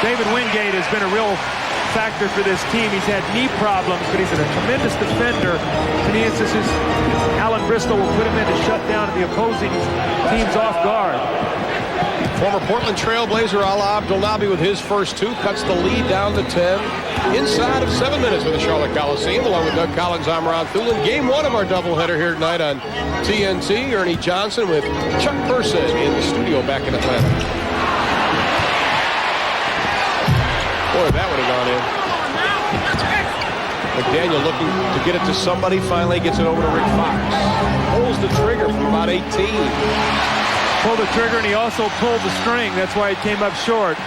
Speaker 4: David Wingate has been a real factor for this team. He's had knee problems, but he's a tremendous defender. Many instances, Alan Bristol will put him in to shut down the opposing teams off guard.
Speaker 1: Former Portland Trailblazer Rahj'iladelphia with his first two cuts the lead down to 10 inside of 7 minutes with the Charlotte Coliseum. Along with Doug Collins, I'm Ron Thulin. Game one of our doubleheader here tonight on TNT. Ernie Johnson with Chuck Person in the studio back in Atlanta. Boy, that would have gone in. McDaniel looking to get it to somebody. Finally gets it over to Rick Fox. Pulls the trigger from about 18.
Speaker 4: Pulled the trigger, and he also pulled the string. That's why it came up short.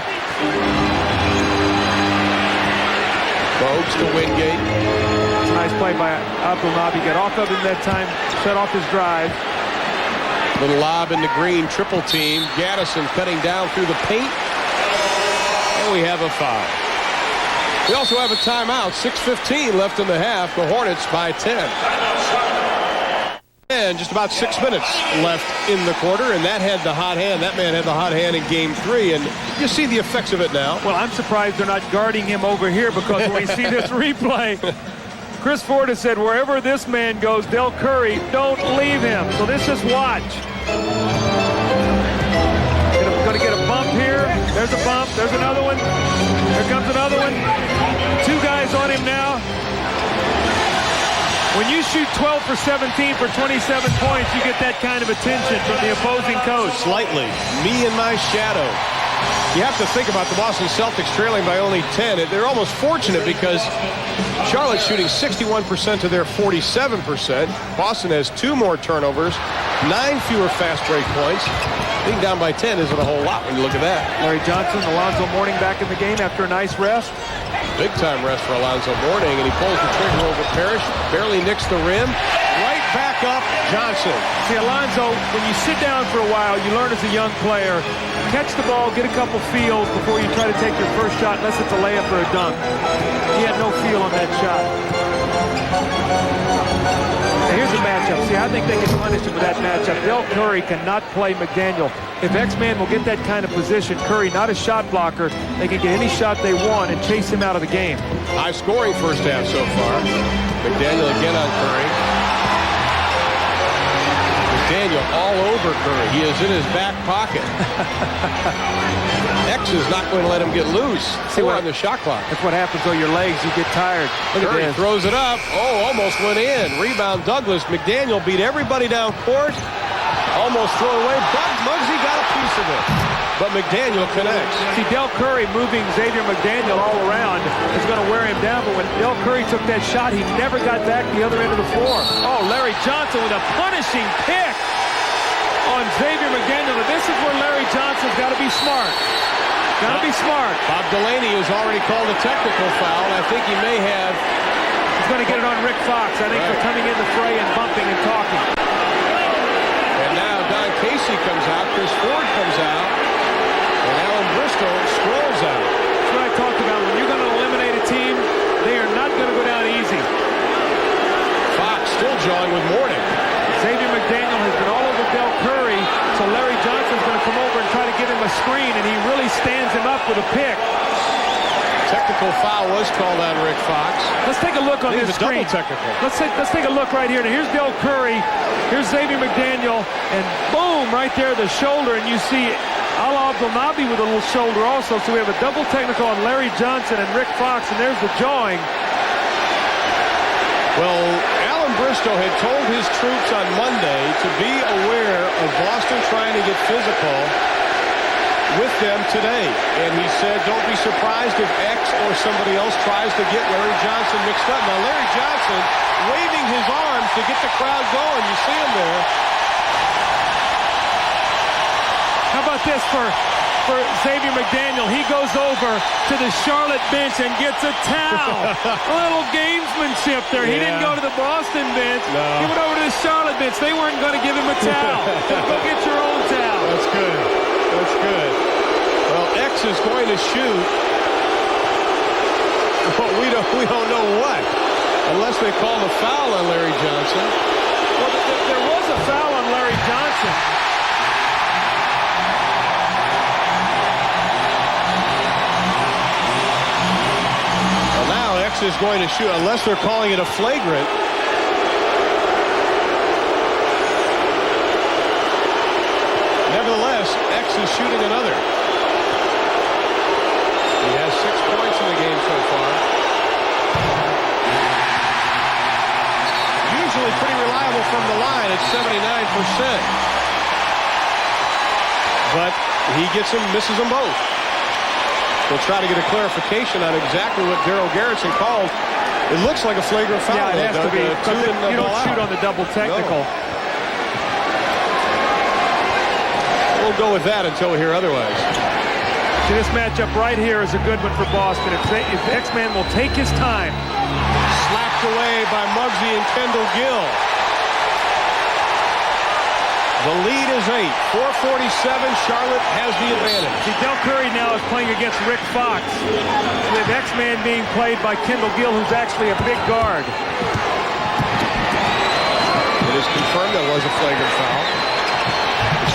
Speaker 1: Bogues to Wingate.
Speaker 4: It's a nice play by Abdelnaby. Got off of him that time, shut off his drive.
Speaker 1: Little lob in the green, triple team. Gaddison cutting down through the paint. And we have a foul. We also have a timeout. 6:15 left in the half. The Hornets by 10. And just about 6 minutes left in the quarter, and that had the hot hand. That man had the hot hand in game 3, and you see the effects of it now.
Speaker 4: Well, I'm surprised they're not guarding him over here, because when we see this replay, Chris Ford has said wherever this man goes, Del Curry, don't leave him. So let's just watch. Going to get a bump here. There's a bump. There's another one. Here comes another one. 2 guys on him now. When you shoot 12 for 17 for 27 points, you get that kind of attention from the opposing coach.
Speaker 1: Slightly. Me and my shadow. You have to think about the Boston Celtics trailing by only 10. They're almost fortunate because Charlotte's shooting 61% to their 47%. Boston has 2 more turnovers, 9 fewer fast break points. Being down by 10 isn't a whole lot when you look at that.
Speaker 4: Larry Johnson, Alonzo Mourning back in the game after a nice rest.
Speaker 1: Big time rest for Alonzo Mourning, and he pulls the trigger over Parrish. Barely nicks the rim. Right back up Johnson.
Speaker 4: See, Alonzo, when you sit down for a while, you learn as a young player, catch the ball, get a couple feels before you try to take your first shot, unless it's a layup or a dunk. He had no feel on that shot. Now here's a matchup. See, I think they can punish him with that matchup. Del Curry cannot play McDaniel. If X-Man will get that kind of position, Curry, not a shot blocker, they can get any shot they want and chase him out of the game.
Speaker 1: High scoring first half so far. McDaniel again on Curry. McDaniel all over Curry. He is in his back pocket. X is not going to let him get loose. See, on the shot clock.
Speaker 4: That's what happens on your legs. You get tired. Look
Speaker 1: Curry
Speaker 4: at this.
Speaker 1: Throws it up. Oh, almost went in. Rebound Douglas. McDaniel beat everybody down court. Almost throw away, but Muggsy got a piece of it. But McDaniel connects.
Speaker 4: See, Del Curry moving Xavier McDaniel all around is going to wear him down, but when Del Curry took that shot, he never got back the other end of the floor. Oh, Larry Johnson with a punishing pick on Xavier McDaniel. And this is where Larry Johnson's got to be smart. Got to be smart.
Speaker 1: Bob Delaney has already called a technical foul. I think he may have.
Speaker 4: He's going to get it on Rick Fox, I think, for coming in the fray and bumping and talking.
Speaker 1: Casey comes out, Chris Ford comes out, and Alan Bristol strolls out.
Speaker 4: That's what I talked about. When you're going to eliminate a team, they are not going to go down easy.
Speaker 1: Fox still jawing with Mourning.
Speaker 4: Xavier McDaniel has been all over Del Curry, so Larry Johnson's going to come over and try to give him a screen, and he really stands him up with a pick.
Speaker 1: Technical foul was called on Rick Fox.
Speaker 4: Let's take a look on this screen.
Speaker 1: Double technical.
Speaker 4: Let's take a look right here. Now here's Del Curry, here's Xavier McDaniel, and boom, right there the shoulder, and you see Abdelnaby with a little shoulder also. So we have a double technical on Larry Johnson and Rick Fox, and there's the jawing.
Speaker 1: Well, Alan Bristol had told his troops on Monday to be aware of Boston trying to get physical with them today, and he said don't be surprised if X or somebody else tries to get Larry Johnson mixed up. Now Larry Johnson waving his arms to get the crowd going. You see him there.
Speaker 4: How about this for Xavier McDaniel? He goes over to the Charlotte bench and gets a towel. A little gamesmanship there. He didn't go to the Boston bench.
Speaker 1: No.
Speaker 4: He went over to the Charlotte bench. They weren't going to give him a towel. So go get your own towel.
Speaker 1: That's good. That's good. Well, X is going to shoot, but we don't know what, unless they call the foul on Larry Johnson.
Speaker 4: Well, there was a foul on Larry Johnson.
Speaker 1: is going to shoot, unless they're calling it a flagrant. Nevertheless, X is shooting another. He has 6 points in the game so far. Usually pretty reliable from the line at 79%. But he gets them, misses them both. We'll try to get a clarification on exactly what Daryl Garrison called. It looks like a flagrant foul.
Speaker 4: Yeah, it has to be. You don't shoot on the double technical.
Speaker 1: No. We'll go with that until we hear otherwise.
Speaker 4: See, this matchup right here is a good one for Boston. If X-Man will take his time.
Speaker 1: Slapped away by Muggsy and Kendall Gill. The lead is 8. 4:47. Charlotte has the advantage.
Speaker 4: See, Del Curry now is playing against Rick Fox, with X-Man being played by Kendall Gill, who's actually a big guard.
Speaker 1: It is confirmed that was a flagrant foul.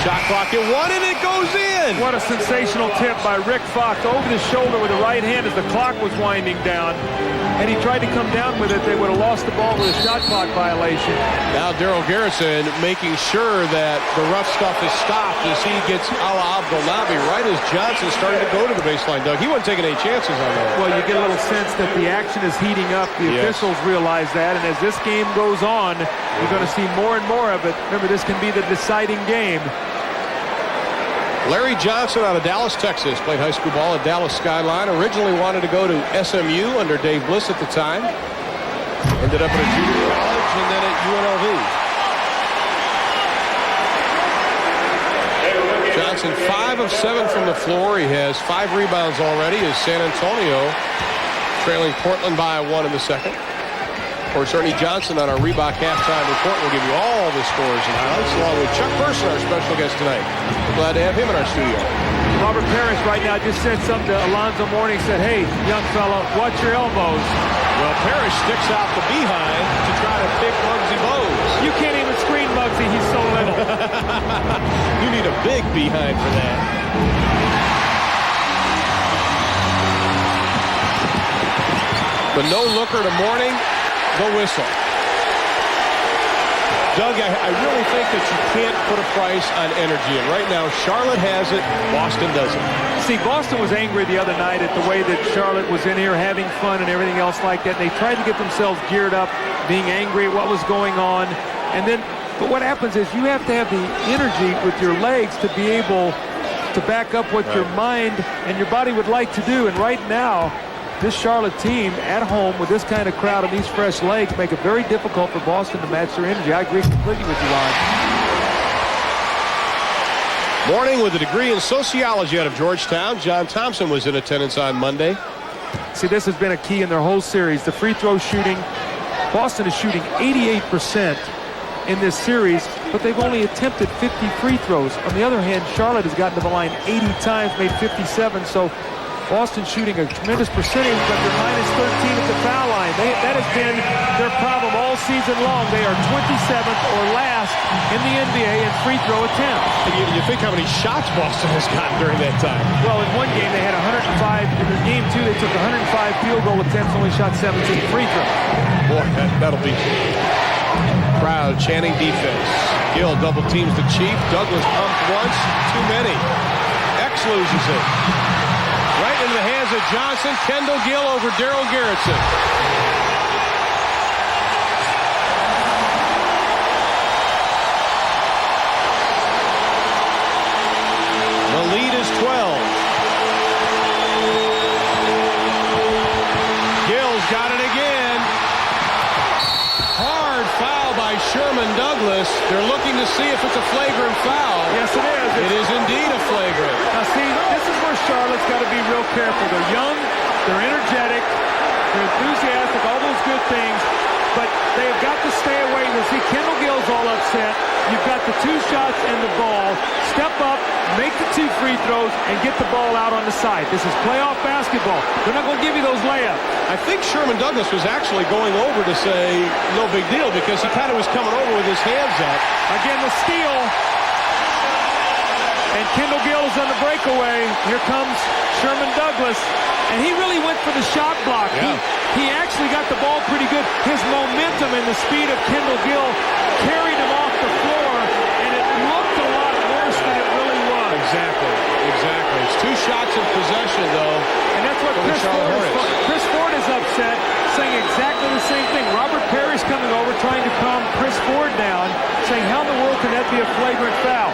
Speaker 1: Shot clock at 1, and it goes in.
Speaker 4: What a sensational tip by Rick Fox over the shoulder with the right hand as the clock was winding down. Had he tried to come down with it, they would have lost the ball with a shot clock violation.
Speaker 1: Now Daryl Garrison making sure that the rough stuff is stopped as he gets a la Abdelnaby right as Johnson started to go to the baseline. Doug, he wasn't taking any chances on that.
Speaker 4: Well, you get a little sense that the action is heating up. The officials realize that, and as this game goes on, you're going to see more and more of it. Remember, this can be the deciding game.
Speaker 1: Larry Johnson out of Dallas, Texas, played high school ball at Dallas Skyline. Originally wanted to go to SMU under Dave Bliss at the time. Ended up at a junior college and then at UNLV. Johnson 5 of 7 from the floor. He has 5 rebounds already as San Antonio trailing Portland by 1 in the second. Of course, Ernie Johnson on our Reebok halftime report will give you all the scores and highlights, along with Chuck Person, our special guest tonight. We're glad to have him in our studio.
Speaker 4: Robert Parrish right now just said something to Alonzo Mourning, said, hey, young fella, watch your elbows.
Speaker 1: Well, Parrish sticks out the behind to try to pick Muggsy Bogues.
Speaker 4: You can't even screen Muggsy, he's so little.
Speaker 1: You need a big behind for that. The no-looker to Mourning. The whistle. Doug, I really think that you can't put a price on energy. And right now, Charlotte has it. Boston doesn't.
Speaker 4: See, Boston was angry the other night at the way that Charlotte was in here having fun and everything else like that. And they tried to get themselves geared up, being angry at what was going on. And then, but what happens is you have to have the energy with your legs to be able to back up what your mind and your body would like to do. And right now, this Charlotte team at home with this kind of crowd and these fresh legs make it very difficult for Boston to match their energy. I agree completely with you, Ron.
Speaker 1: Mourning with a degree in sociology out of Georgetown. John Thompson was in attendance on Monday.
Speaker 4: See, this has been a key in their whole series. The free throw shooting. Boston is shooting 88% in this series, but they've only attempted 50 free throws. On the other hand, Charlotte has gotten to the line 80 times, made 57, so Boston shooting a tremendous percentage, but they're minus 13 at the foul line. That has been their problem all season long. They are 27th or last in the NBA in free throw attempts.
Speaker 1: You think how many shots Boston has gotten during that time.
Speaker 4: Well, in one game they had 105. In the game two, they took 105 field goal attempts, only shot 17 free throws.
Speaker 1: Boy, that'll be crowd chanting defense. Gill double teams the Chief. Douglas pumped once, too many. X loses it. Right into the hands of Johnson. Kendall Gill over Daryl Garrison. The lead is 12. Gill's got it again. Hard foul by Sherman Douglas. They're looking to see if it's a flagrant foul.
Speaker 4: Yes, it is.
Speaker 1: It is indeed a flagrant.
Speaker 4: Now, see, this is where Charlotte's got to be real careful. They're young, they're energetic, they're enthusiastic, all those good things, but they've got to stay away. You'll see Kendall Gill's all upset. You've got the 2 shots and the ball. Step up, make the 2 free throws, and get the ball out on the side. This is playoff basketball. They're not going to give you those layups.
Speaker 1: I think Sherman Douglas was actually going over to say no big deal because he kind of was coming over with his hands up.
Speaker 4: Again, the steal. And Kendall Gill is on the breakaway. Here comes Sherman Douglas. And he really went for the shot block.
Speaker 1: Yeah.
Speaker 4: He actually got the ball pretty good. His momentum and the speed of Kendall Gill carried him off the floor, and it looked a lot worse than it really was.
Speaker 1: Exactly. It's 2 shots in possession, though.
Speaker 4: And that's what Chris Ford is upset, saying exactly the same thing. Robert Perry's coming over trying to calm Chris Ford down, saying how in the world can that be a flagrant foul?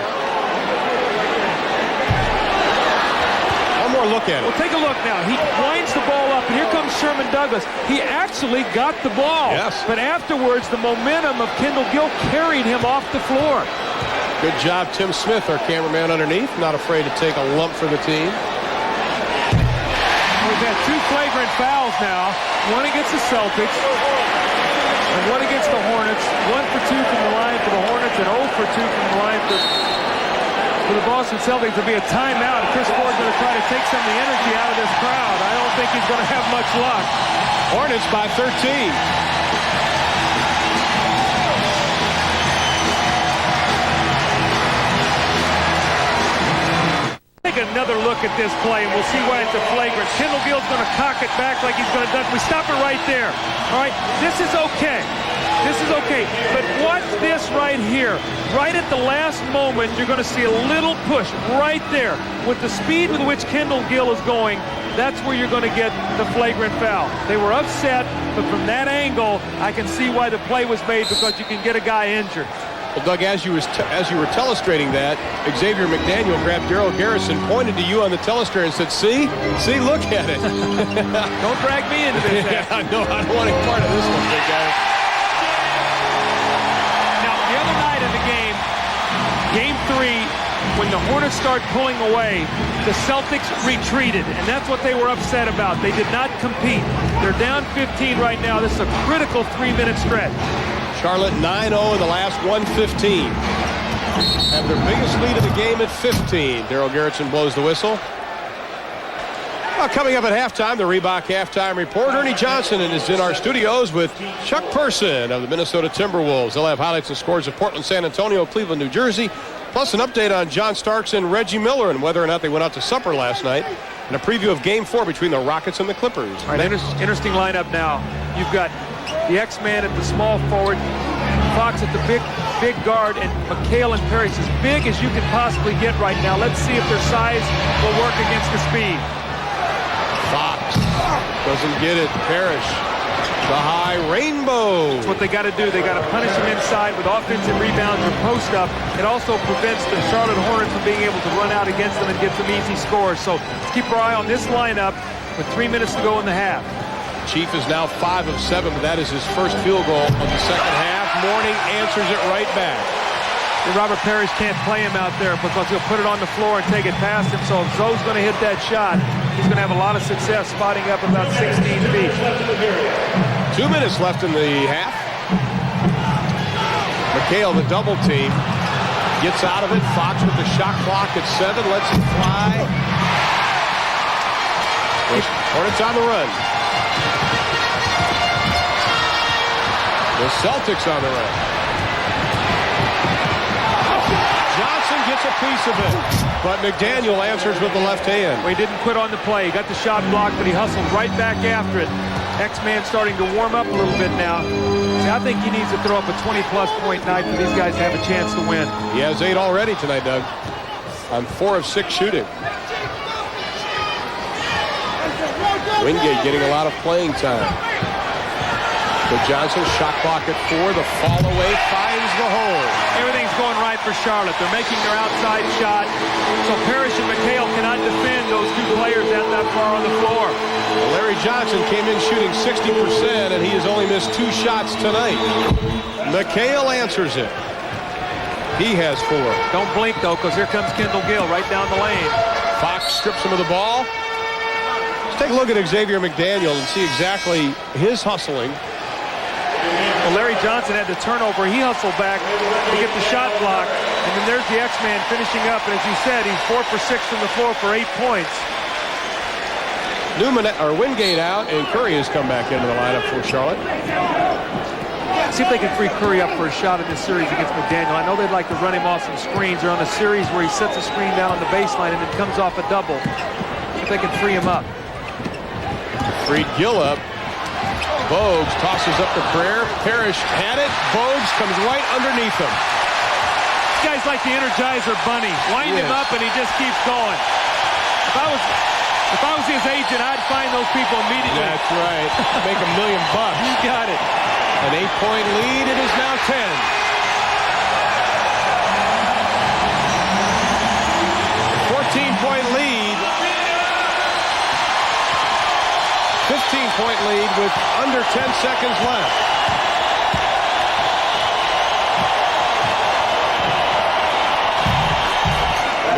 Speaker 1: One more look at it.
Speaker 4: Well, take a look now. He winds the ball up, and here comes Sherman Douglas. He actually got the ball.
Speaker 1: Yes.
Speaker 4: But afterwards, the momentum of Kendall Gill carried him off the floor.
Speaker 1: Good job, Tim Smith, our cameraman underneath. Not afraid to take a lump for the team.
Speaker 4: We've had 2 flagrant fouls now. One against the Celtics and one against the Hornets. 1 for 2 from the line for the Hornets and 0 for 2 from the line for the Boston Celtics. There'll be a timeout. Chris Ford's going to try to take some of the energy out of this crowd. I don't think he's going to have much luck.
Speaker 1: Hornets by 13.
Speaker 4: Take another look at this play, and we'll see why it's a flagrant. Kendall Gill's going to cock it back like he's going to dunk. We stop it right there. All right, this is okay. But watch this right here. Right at the last moment, you're going to see a little push right there. With the speed with which Kendall Gill is going, that's where you're going to get the flagrant foul. They were upset, but from that angle, I can see why the play was made, because you can get a guy injured.
Speaker 1: Well, Doug, as you were telestrating that, Xavier McDaniel grabbed Daryl Garrison, pointed to you on the telestrator and said, see, look at it.
Speaker 4: Don't drag me into this.
Speaker 1: Yeah, no, I don't want any part of this one, big guy.
Speaker 4: Now, the other night in the game 3, when the Hornets started pulling away, the Celtics retreated, and that's what they were upset about. They did not compete. They're down 15 right now. This is a critical 3-minute stretch.
Speaker 1: Charlotte 9-0 in the last 1:15. Have their biggest lead of the game at 15. Daryl Garrison blows the whistle. Well, coming up at halftime, the Reebok Halftime Report. Ernie Johnson is in our studios with Chuck Person of the Minnesota Timberwolves. They'll have highlights and scores of Portland, San Antonio, Cleveland, New Jersey, plus an update on John Starks and Reggie Miller and whether or not they went out to supper last night, and a preview of Game 4 between the Rockets and the Clippers.
Speaker 4: All right, interesting lineup now. You've got the X-Man at the small forward, Fox at the big guard, and McHale and Perry as big as you can possibly get right now. Let's see if their size will work against the speed.
Speaker 1: Fox doesn't get it. Parrish, the high rainbow.
Speaker 4: That's what they got to do. They got to punish them inside with offensive rebounds or post up. It also prevents the Charlotte Hornets from being able to run out against them and get some easy scores. So let's keep our eye on this lineup with 3 minutes to go in the half.
Speaker 1: Chief is now 5 of 7, but that is his first field goal of the second half. Morning answers it right back.
Speaker 4: And Robert Parrish can't play him out there because he'll put it on the floor and take it past him. So if Zoe's going to hit that shot, he's going to have a lot of success spotting up about 16 feet.
Speaker 1: 2 minutes left in the half. McHale, the double team, gets out of it. Fox with the shot clock at 7, lets it fly. Hornets on the run. The Celtics on the run. Johnson gets a piece of it, but McDaniel answers with the left hand.
Speaker 4: Well, he didn't quit on the play. He got the shot blocked, but he hustled right back after it. X-Man starting to warm up a little bit now. See, I think he needs to throw up a 20-plus point night for these guys to have a chance to win.
Speaker 1: He has 8 already tonight, Doug, on 4 of 6 shooting. Wingate getting a lot of playing time. But Johnson, shot clock at 4. The fall away finds the hole.
Speaker 4: Everything's going right for Charlotte. They're making their outside shot. So Parrish and McHale cannot defend those 2 players that far on the floor.
Speaker 1: Well, Larry Johnson came in shooting 60%, and he has only missed 2 shots tonight. McHale answers it. He has 4.
Speaker 4: Don't blink, though, because here comes Kendall Gill right down the lane.
Speaker 1: Fox strips him of the ball. Let's take a look at Xavier McDaniel and see exactly his hustling.
Speaker 4: Well, Larry Johnson had the turnover. He hustled back to get the shot block. And then there's the X-Man finishing up. And as you said, he's 4 for 6 from the floor for 8 points.
Speaker 1: Wingate out, and Curry has come back into the lineup for Charlotte.
Speaker 4: See if they can free Curry up for a shot in this series against McDaniel. I know they'd like to run him off some screens. They're on a series where he sets a screen down on the baseline and then comes off a double. If they can free him up.
Speaker 1: Freed Gill up. Bogues tosses up the prayer. Parrish had it. Bogues comes right underneath him.
Speaker 4: Guys like the Energizer Bunny. Wind him up and he just keeps going. If I was his agent, I'd find those people immediately.
Speaker 1: That's right. Make $1 million.
Speaker 4: You got it.
Speaker 1: An 8-point lead. It is now 10. 14-point lead. 15-point lead with under 10 seconds left.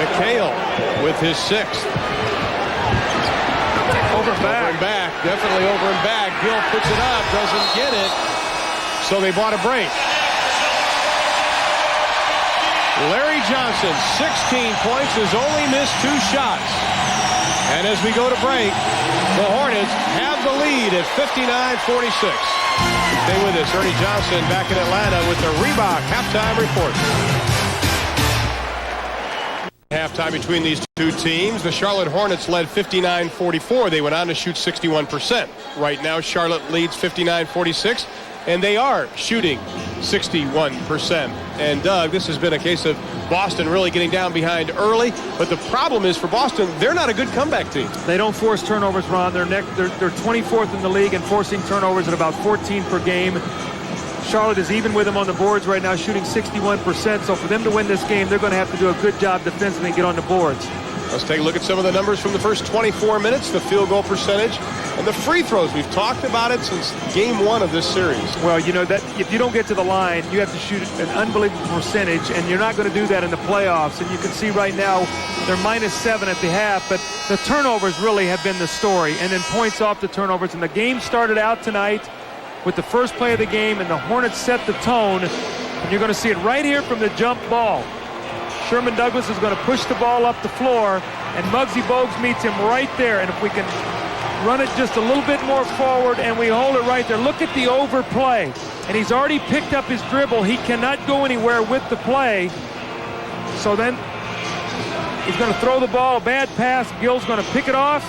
Speaker 1: McHale with his 6th.
Speaker 4: Over and
Speaker 1: back. Definitely over and back. Gill puts it up, doesn't get it. So they bought a break. Larry Johnson, 16 points, has only missed 2 shots. And as we go to break, the Hornets have the lead at 59-46. Stay with us. Ernie Johnson back in Atlanta with the Reebok halftime report. Halftime between these two teams. The Charlotte Hornets led 59-44. They went on to shoot 61%. Right now, Charlotte leads 59-46, and they are shooting 61%. And Doug, this has been a case of Boston really getting down behind early, but the problem is for Boston, they're not a good comeback team.
Speaker 4: They don't force turnovers, Ron. They're 24th in the league in forcing turnovers at about 14 per game. Charlotte is even with them on the boards right now, shooting 61%. So for them to win this game, they're going to have to do a good job defensively and get on the boards.
Speaker 1: Let's take a look at some of the numbers from the first 24 minutes, the field goal percentage, and the free throws. We've talked about it since game 1 of this series.
Speaker 4: Well, you know that if you don't get to the line, you have to shoot an unbelievable percentage, and you're not going to do that in the playoffs. And you can see right now they're -7 at the half, but the turnovers really have been the story, and then points off the turnovers. And the game started out tonight with the first play of the game, and the Hornets set the tone. And you're going to see it right here from the jump ball. Sherman Douglas is going to push the ball up the floor, and Muggsy Bogues meets him right there. And if we can run it just a little bit more forward and we hold it right there, look at the overplay. And he's already picked up his dribble. He cannot go anywhere with the play. So then he's going to throw the ball, a bad pass. Gill's going to pick it off,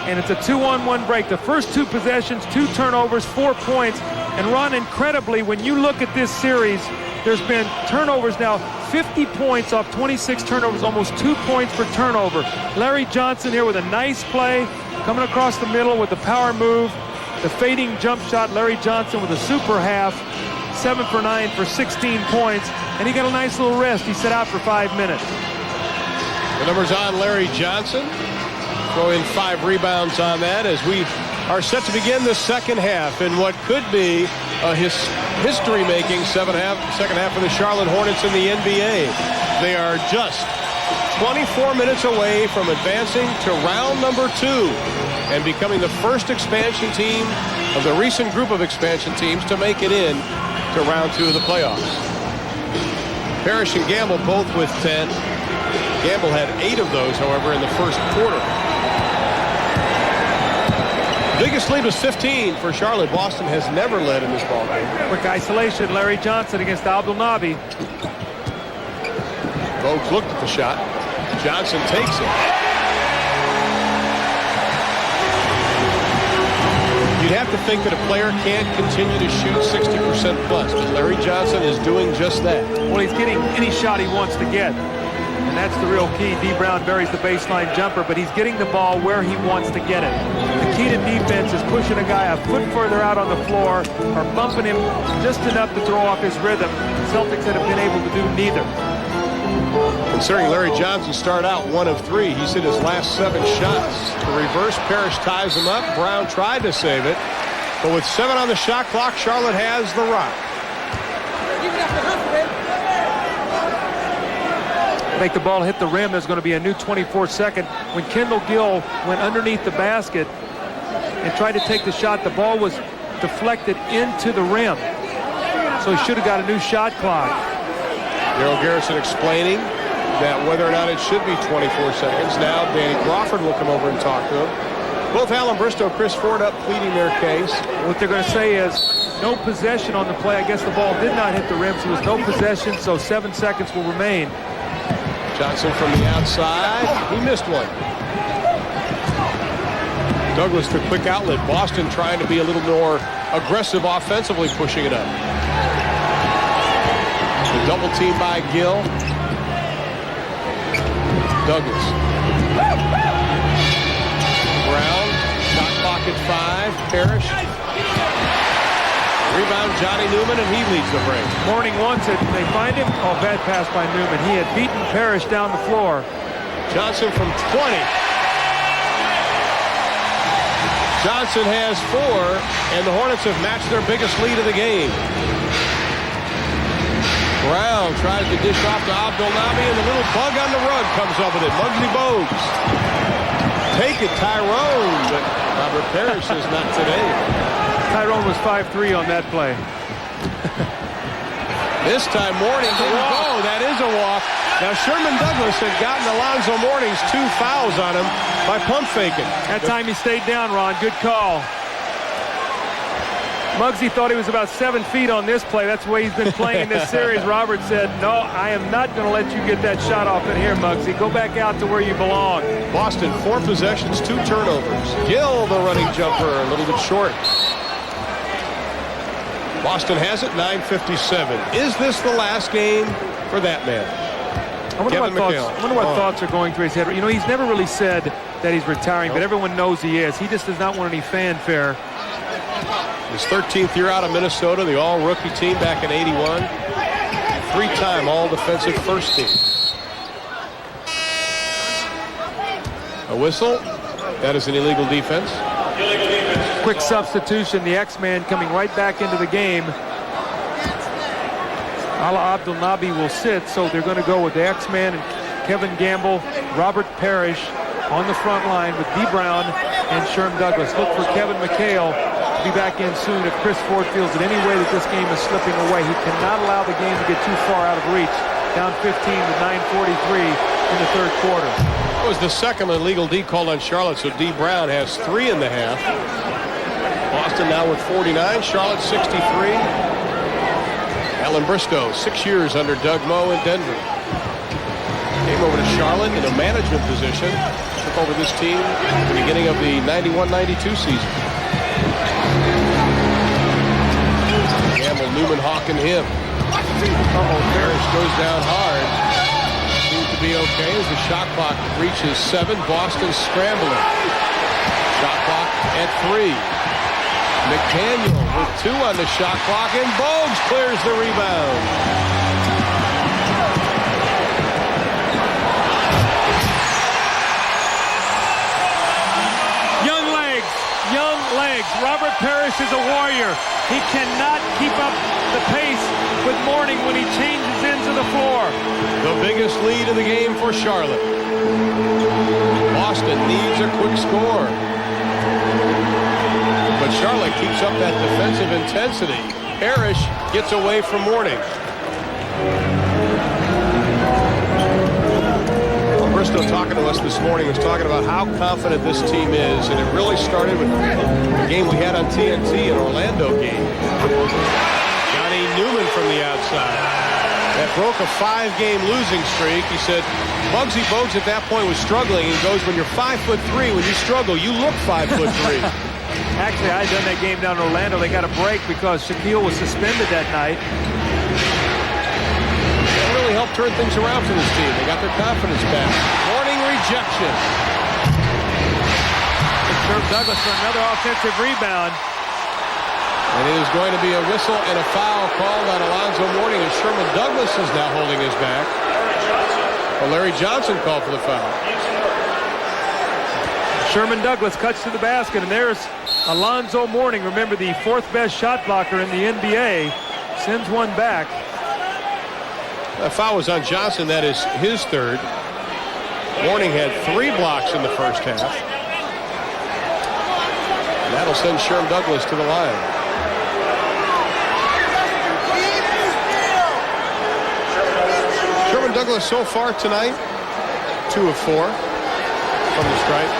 Speaker 4: and it's a 2-on-1 break. The first 2 possessions, 2 turnovers, 4 points. And Ron, incredibly, when you look at this series, there's been turnovers now, 50 points off 26 turnovers, almost 2 points per turnover. Larry Johnson here with a nice play, coming across the middle with the power move, the fading jump shot. Larry Johnson with a super half, 7 for 9 for 16 points, and he got a nice little rest. He sat out for 5 minutes.
Speaker 1: The numbers on Larry Johnson. Throw in 5 rebounds on that as we are set to begin the second half in what could be a history-making second half of the Charlotte Hornets in the NBA. They are just 24 minutes away from advancing to round number 2 and becoming the first expansion team of the recent group of expansion teams to make it in to round 2 of the playoffs. Parrish and Gamble both with 10. Gamble had 8 of those, however, in the first quarter. Biggest lead was 15 for Charlotte. Boston has never led in this ballgame.
Speaker 4: Quick isolation, Larry Johnson against Abdul Nabi.
Speaker 1: Bogues looked at the shot. Johnson takes it. You'd have to think that a player can't continue to shoot 60% plus, but Larry Johnson is doing just that.
Speaker 4: Well, he's getting any shot he wants to get. And that's the real key. D. Brown buries the baseline jumper, but he's getting the ball where he wants to get it. The key to defense is pushing a guy a foot further out on the floor or bumping him just enough to throw off his rhythm. Celtics have been able to do neither.
Speaker 1: Considering Larry Johnson started out 1 of 3, he's hit his last 7 shots. The reverse, Parrish ties him up. Brown tried to save it, but with 7 on the shot clock, Charlotte has the rock.
Speaker 4: Make the ball hit the rim, there's going to be a new 24-second. When Kendall Gill went underneath the basket and tried to take the shot, the ball was deflected into the rim. So he should have got a new shot clock.
Speaker 1: Daryl Garrison explaining that whether or not it should be 24 seconds. Now Danny Crawford will come over and talk to him. Both Alan Bristow, Chris Ford up pleading their case.
Speaker 4: What they're going to say is no possession on the play. I guess the ball did not hit the rim, so there was no possession, so 7 seconds will remain.
Speaker 1: Johnson from the outside. He missed one. Douglas to quick outlet. Boston trying to be a little more aggressive offensively, pushing it up. The double team by Gill. Douglas. Brown. Shot clock at 5. Parrish. Rebound Johnny Newman, and he leads the break.
Speaker 4: Morning wants it. They find him. Oh, bad pass by Newman. He had beaten Parrish down the floor.
Speaker 1: Johnson from 20. Johnson has 4, and the Hornets have matched their biggest lead of the game. Brown tries to dish off to Abdelnaby, and the little bug on the rug comes up with it. Muggsy Bogues. Take it, Tyrone, but Robert Parrish says not today.
Speaker 4: Tyrone was 5'3" on that play.
Speaker 1: This time Mourning didn't go. That is a walk. Now Sherman Douglas had gotten Alonzo Mourning's 2 fouls on him by pump faking.
Speaker 4: That time he stayed down, Ron. Good call. Muggsy thought he was about 7 feet on this play. That's the way he's been playing in this series. Robert said, no, I am not going to let you get that shot off in here, Muggsy. Go back out to where you belong.
Speaker 1: Boston, 4 possessions, 2 turnovers. Gill, the running jumper, a little bit short. Boston has it, 9:57. Is this the last game for that man?
Speaker 4: I wonder what thoughts are going through his head. You know, he's never really said that he's retiring, but everyone knows he is. He just does not want any fanfare.
Speaker 1: His 13th year out of Minnesota, the all-rookie team back in '81. 3-time all-defensive first team. A whistle. That is an illegal defense.
Speaker 4: Quick substitution. The X-Man coming right back into the game. Ala Abdelnaby will sit, so they're going to go with the X-Man and Kevin Gamble, Robert Parrish on the front line with D. Brown and Sherm Douglas. Look for Kevin McHale to be back in soon if Chris Ford feels in any way that this game is slipping away. He cannot allow the game to get too far out of reach. Down 15 with 9:43 in the third quarter.
Speaker 1: That was the second illegal D called on Charlotte, so D. Brown has 3 in the half. Boston now with 49, Charlotte 63. Alan Bristow, 6 years under Doug Moe in Denver. Came over to Charlotte in a management position. Took over this team at the beginning of the 91-92 season. Gamble, Newman hawking him. Parrish goes down hard. Seems to be okay as the shot clock reaches 7. Boston scrambling. Shot clock at 3. McDaniel with 2 on the shot clock, and Bogues clears the rebound.
Speaker 4: Young legs. Robert Parrish is a warrior. He cannot keep up the pace with Mourning when he changes ends of the floor.
Speaker 1: The biggest lead of the game for Charlotte. Boston needs a quick score. But Charlotte keeps up that defensive intensity. Parrish gets away from Mourning. Bristow talking to us this morning was talking about how confident this team is, and it really started with the game we had on TNT, an Orlando game. Johnny Newman from the outside. That broke a 5-game losing streak. He said Muggsy Bogues at that point was struggling. He goes, when you're 5'3", when you struggle, you look 5'3".
Speaker 4: Actually, I had done that game down in Orlando. They got a break because Shaquille was suspended that night.
Speaker 1: That really helped turn things around for this team. They got their confidence back. Warning rejection.
Speaker 4: Sherm Douglas for another offensive rebound.
Speaker 1: And it is going to be a whistle and a foul called on Alonzo Mourning, and Sherman Douglas is now holding his back. Well, Larry Johnson called for the foul.
Speaker 4: Sherman Douglas cuts to the basket, and there's Alonzo Mourning. Remember, the 4th best shot blocker in the NBA. Sends one back.
Speaker 1: The foul was on Johnson. That is his 3rd. Mourning had 3 blocks in the first half. And that'll send Sherm Douglas to the line. Sherman Douglas so far tonight, 2 of 4 from the stripe.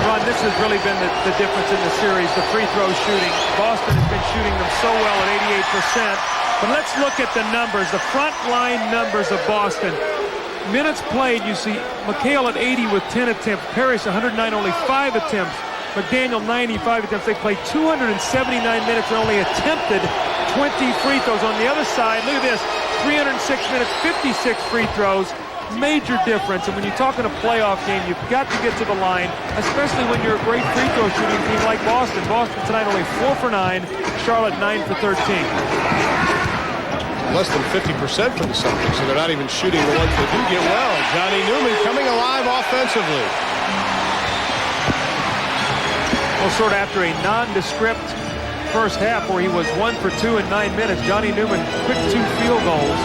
Speaker 4: Ron, this has really been the difference in the series, the free throw shooting. Boston has been shooting them so well at 88%. But let's look at the numbers, the front line numbers of Boston. Minutes played, you see McHale at 80 with 10 attempts. Parrish 109, only 5 attempts. McDaniel 95 attempts. They played 279 minutes and only attempted 20 free throws. On the other side, look at this, 306 minutes, 56 free throws. Major difference. And when you talk in a playoff game, you've got to get to the line, especially when you're a great free throw shooting team like Boston. Boston tonight only 4 for 9. Charlotte 9 for 13.
Speaker 1: Less than 50% for the Celtics, so they're not even shooting the ones that do get well. Johnny Newman coming alive offensively.
Speaker 4: Well, sort of after a nondescript first half where he was 1 for 2 in 9 minutes, Johnny Newman quick 2 field goals.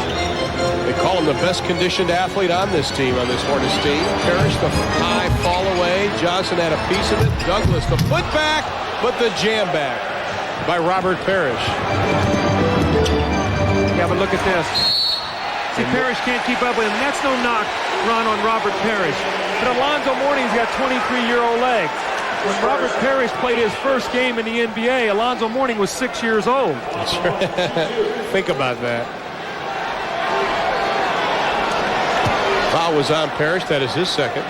Speaker 1: They call him the best conditioned athlete on this team, on this Hornets team. Parrish, the high fall away. Johnson had a piece of it. Douglas, the put back, but the jam back by Robert Parrish.
Speaker 4: Yeah, but look at this. See, Parrish can't keep up with him. That's no knock, Ron, on Robert Parrish. But Alonzo Mourning's got 23-year-old legs. When Robert Parrish played his first game in the NBA, Alonzo Mourning was 6 years old.
Speaker 1: That's right. Think about that. Foul was on Parrish. That is his second.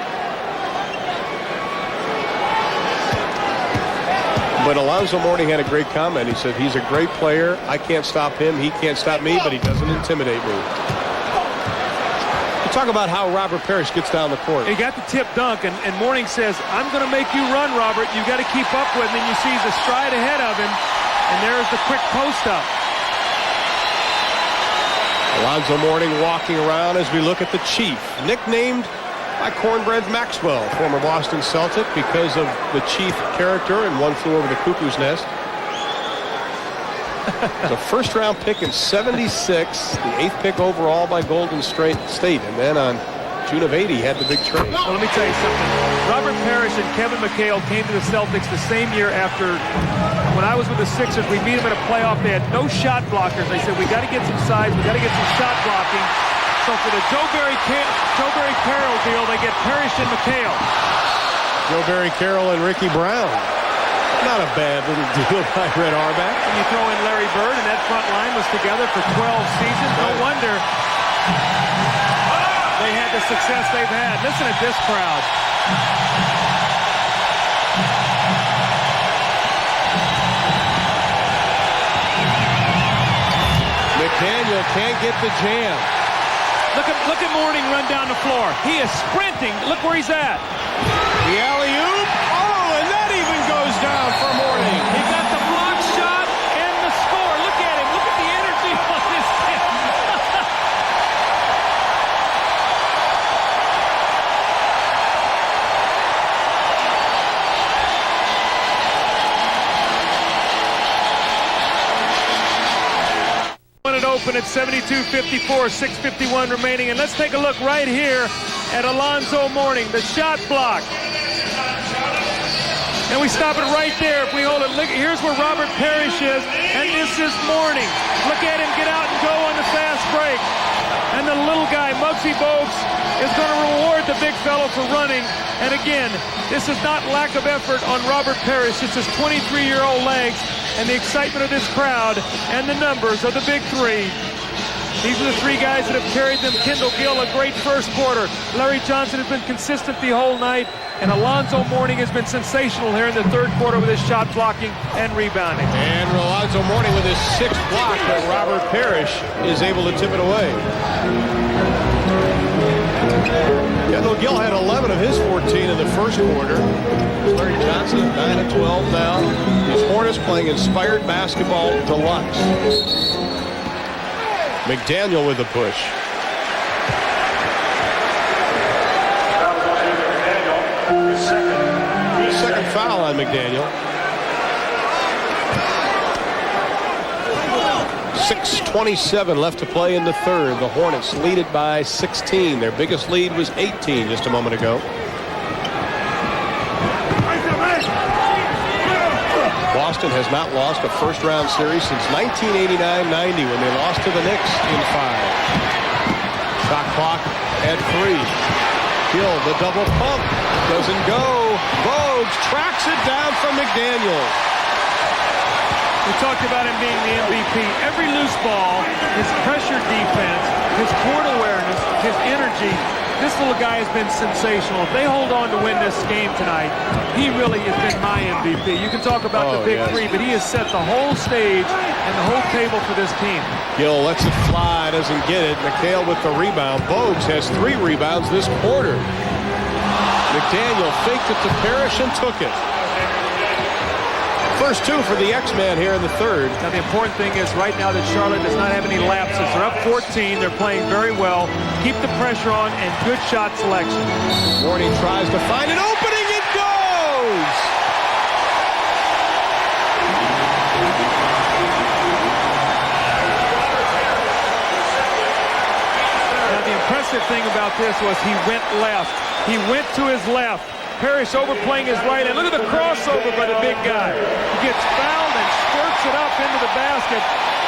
Speaker 1: But Alonzo Mourning had a great comment. He said, he's a great player. I can't stop him. He can't stop me, but he doesn't intimidate me. You talk about how Robert Parrish gets down the court.
Speaker 4: He got the tip dunk, and Mourning says, I'm going to make you run, Robert. You got to keep up with him. And you see he's a stride ahead of him, and there's the quick post-up.
Speaker 1: Alonzo Mourning walking around as we look at the Chief, nicknamed by Cornbread Maxwell, former Boston Celtic, because of the Chief character in One Flew Over the Cuckoo's Nest. The first-round pick in '76, the 8th pick overall by Golden State, and then on June of '80 had the big trade.
Speaker 4: Well, let me tell you something. Robert Parrish and Kevin McHale came to the Celtics the same year after. When I was with the Sixers, we beat them in a playoff. They had no shot blockers. They said, we got to get some size. We got to get some shot blocking. So for the Joe Barry Carroll deal, they get Parrish and McHale.
Speaker 1: Joe Barry Carroll and Ricky Brown. Not a bad little deal by Red Auerbach.
Speaker 4: And you throw in Larry Bird, and that front line was together for 12 seasons. No wonder they had the success they've had. Listen at this crowd.
Speaker 1: McDaniel can't get the jam.
Speaker 4: Look at Mourning run down the floor. He is sprinting. Look where he's at.
Speaker 1: The alley-oop. Oh, and that even goes down for Mourning.
Speaker 4: He got the block shot and the score. Look at him. Look at the energy on this team. It open at 72-54, 6:51 remaining, and let's take a look right here at Alonzo Mourning, the shot block. And we stop it right there if we hold it. Look, here's where Robert Parrish is, and this is Mourning. Look at him get out and go on the fast break. And the little guy, Muggsy Bogues, is going to reward the big fellow for running. And again, this is not lack of effort on Robert Parrish. It's his 23-year-old legs and the excitement of this crowd and the numbers of the big three. These are the three guys that have carried them. Kendall Gill, a great first quarter. Larry Johnson has been consistent the whole night. And Alonzo Mourning has been sensational here in the third quarter with his shot blocking and rebounding.
Speaker 1: And Alonzo Mourning with his 6th block, but Robert Parrish is able to tip it away. Kendall Gill had 11 of his 14 in the first quarter. Larry Johnson 9 of 12 now. These Hornets playing inspired basketball deluxe. McDaniel with the push. Second foul on McDaniel. 6:27 left to play in the third. The Hornets lead it by 16. Their biggest lead was 18 just a moment ago. Boston has not lost a first-round series since 1989-90 when they lost to the Knicks in 5. Shot clock at 3. Gill, the double pump, doesn't go. Bogues tracks it down from McDaniel.
Speaker 4: We talked about him being the MVP. Every loose ball, his pressure defense, his court awareness, his energy, this little guy has been sensational. If they hold on to win this game tonight, he really has been my MVP. You can talk about the big three, but he has set the whole stage and the whole table for this team.
Speaker 1: Gill lets it fly, doesn't get it. McHale with the rebound. Bogues has 3 rebounds this quarter. McDaniel faked it to Parrish and took it. First 2 for the X-Man here in the third.
Speaker 4: Now the important thing is right now that Charlotte does not have any lapses. They're up 14. They're playing very well. Keep the pressure on and good shot selection.
Speaker 1: Warney tries to find an opening. It goes!
Speaker 4: Now the impressive thing about this was he went left. He went to his left. Parrish overplaying his right, and look at the crossover by the big guy. He gets fouled and squirts it up into the basket.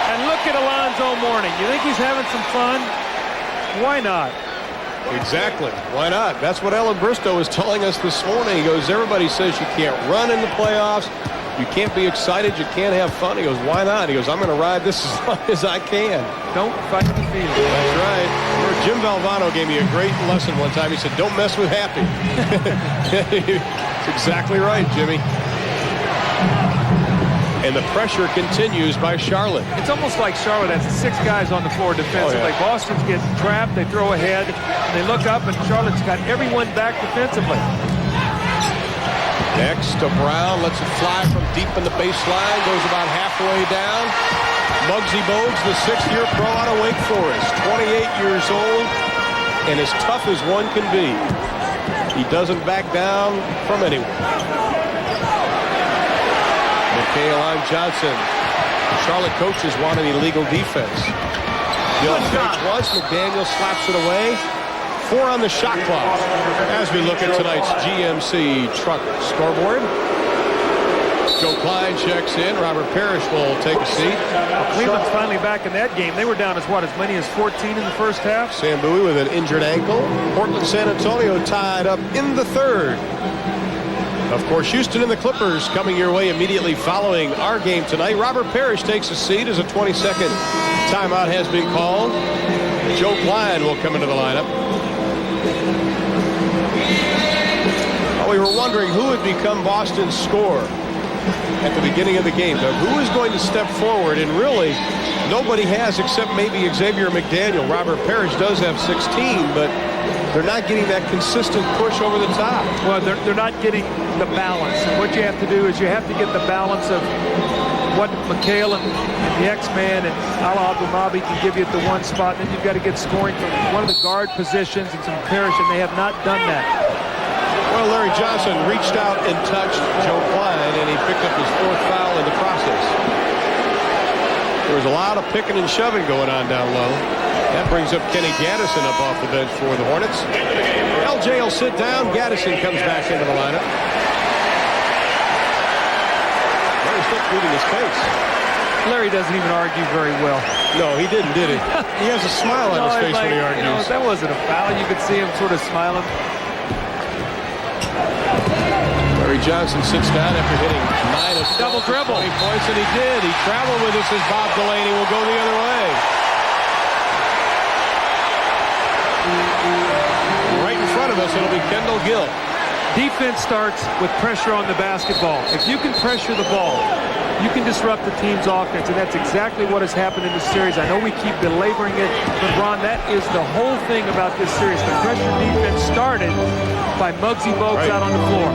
Speaker 4: And look at Alonzo Mourning. You think he's having some fun? Why not?
Speaker 1: Exactly. Why not? That's what Ellen Bristow was telling us this morning. He goes, everybody says you can't run in the playoffs. You can't be excited. You can't have fun. He goes, why not? He goes, I'm going to ride this as long as I can.
Speaker 4: Don't fight the feeling.
Speaker 1: That's right. Jim Valvano gave me a great lesson one time. He said, don't mess with happy. That's exactly right, Jimmy. And the pressure continues by Charlotte.
Speaker 4: It's almost like Charlotte has 6 guys on the floor defensively. Boston's getting trapped. They throw ahead. And they look up, and Charlotte's got everyone back defensively.
Speaker 1: Next to Brown, lets it fly from deep in the baseline, goes about halfway down. Muggsy Bogues, the 6th-year pro out of Wake Forest, 28 years old, and as tough as one can be. He doesn't back down from anyone. McHale on Johnson. Charlotte coaches want an illegal defense. Gill fakes once, McDaniel slaps it away. 4 on the shot clock as we look at tonight's GMC Truck scoreboard. Joe Klein checks in. Robert Parrish will take a seat.
Speaker 4: Well, Cleveland's finally back in that game. They were down as many as 14 in the first half.
Speaker 1: Sam Bowie with an injured ankle. Portland, San Antonio tied up in the third. Of course, Houston and the Clippers coming your way immediately following our game tonight. Robert Parrish takes a seat as a 22nd timeout has been called. Joe Klein will come into the lineup. We were wondering who would become Boston's scorer at the beginning of the game. Doug, who is going to step forward? And really, nobody has except maybe Xavier McDaniel. Robert Parrish does have 16, but they're not getting that consistent push over the top.
Speaker 4: Well, they're not getting the balance. And what you have to do is you have to get the balance of what McHale and the X-Man and Ala Abdulmabi can give you at the one spot. And then you've got to get scoring from one of the guard positions and some Parrish, and they have not done that.
Speaker 1: Well, Larry Johnson reached out and touched Joe Klein, and he picked up his 4th foul in the process. There was a lot of picking and shoving going on down low. That brings up Kenny Gaddison up off the bench for the Hornets. LJ will sit down. Gaddison comes back into the lineup. Larry's still pleading his case.
Speaker 4: Larry doesn't even argue very well.
Speaker 1: No, he didn't, did he? He has a smile on his face when he argues.
Speaker 4: You know, that wasn't a foul. You could see him sort of smiling.
Speaker 1: Larry Johnson sits down after hitting 9 of
Speaker 4: double dribble.
Speaker 1: 20 points, and he did. He traveled with us as Bob Delaney will go the other way. Right in front of us, it'll be Kendall Gill.
Speaker 4: Defense starts with pressure on the basketball. If you can pressure the ball, you can disrupt the team's offense, and that's exactly what has happened in this series. I know we keep belaboring it, but Ron, that is the whole thing about this series. The pressure defense started by Muggsy Bogues out on the floor.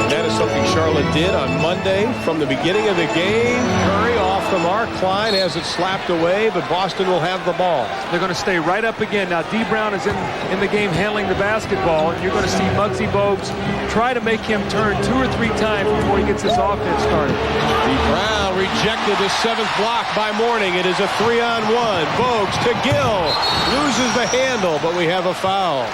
Speaker 1: That is something Charlotte did on Monday from the beginning of the game. Curry off the mark. Klein has it slapped away, but Boston will have the ball.
Speaker 4: They're going to stay right up again. Now, D. Brown is in the game handling the basketball, and you're going to see Muggsy Bogues try to make him turn 2 or 3 times before he gets this offense started.
Speaker 1: D. Brown rejected the 7th block by Mourning. It is a 3-on-1. Bogues to Gill. Loses the handle, but we have a foul.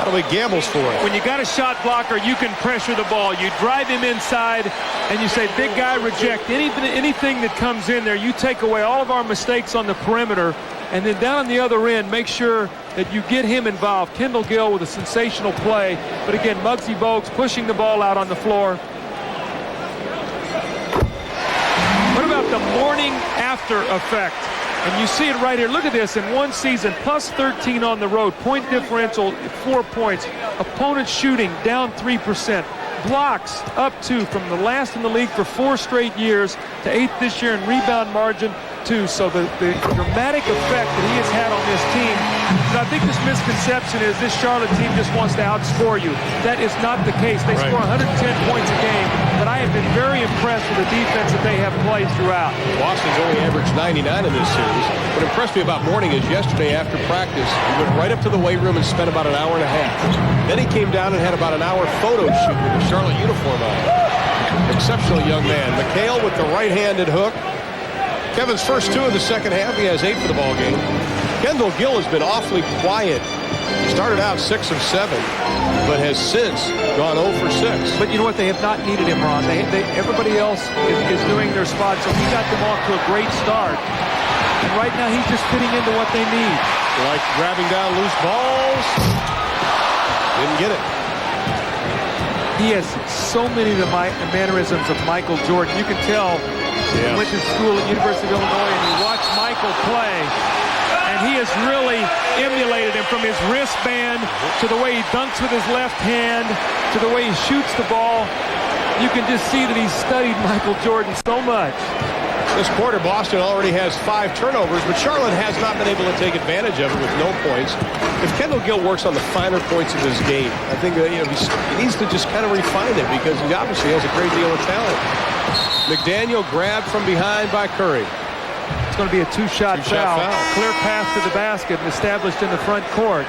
Speaker 1: Probably gambles for it.
Speaker 4: When you got a shot blocker, you can pressure the ball. You drive him inside, and you say, big guy, reject anything that comes in there. You take away all of our mistakes on the perimeter, and then down on the other end, make sure that you get him involved. Kendall Gill with a sensational play. But again, Muggsy Bogues pushing the ball out on the floor. What about the morning after effect? And you see it right here. Look at this. In one season, plus 13 on the road. Point differential, 4 points. Opponent shooting down 3%. Blocks up 2 from the last in the league for 4 straight years to 8th this year in rebound margin 2. So the dramatic effect that he has had on this team. And I think this misconception is this Charlotte team just wants to outscore you. That is not the case. They score 110 points a game, but I have been very impressed with the defense that they have played throughout.
Speaker 1: Boston's only averaged 99 in this series. What impressed me about Mourning is yesterday after practice, he went right up to the weight room and spent about an hour and a half. Then he came down and had about an hour photo shoot with the Charlotte uniform on. Exceptional young man. McHale with the right-handed hook. Kevin's first 2 of the second half. He has 8 for the ball game. Kendall Gill has been awfully quiet. Started out 6 of 7, but has since gone 0 for 6.
Speaker 4: But you know what? They have not needed him, Ron. Everybody else is doing their spot, so he got them off to a great start. And right now he's just fitting into what they need.
Speaker 1: Like grabbing down loose balls. Didn't get it.
Speaker 4: He has so many of the mannerisms of Michael Jordan. You can tell he went to school at University of Illinois and you watch Michael play, and he has really emulated him from his wristband to the way he dunks with his left hand to the way he shoots the ball. You can just see that he's studied Michael Jordan so much.
Speaker 1: This quarter, Boston already has 5 turnovers, but Charlotte has not been able to take advantage of it with no points. If Kendall Gill works on the finer points of his game, I think he needs to just kind of refine it because he obviously has a great deal of talent. McDaniel grabbed from behind by Curry.
Speaker 4: It's going to be a two-shot foul. Clear pass to the basket established in the front court.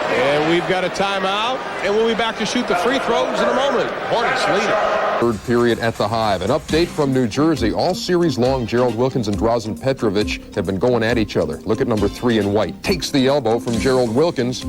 Speaker 1: And we've got a timeout, and we'll be back to shoot the free throws in a moment. Hornets lead it.
Speaker 5: Third period at the Hive. An update from New Jersey. All series long, Gerald Wilkins and Drazen Petrovic have been going at each other. Look at number 3 in white. Takes the elbow from Gerald Wilkins.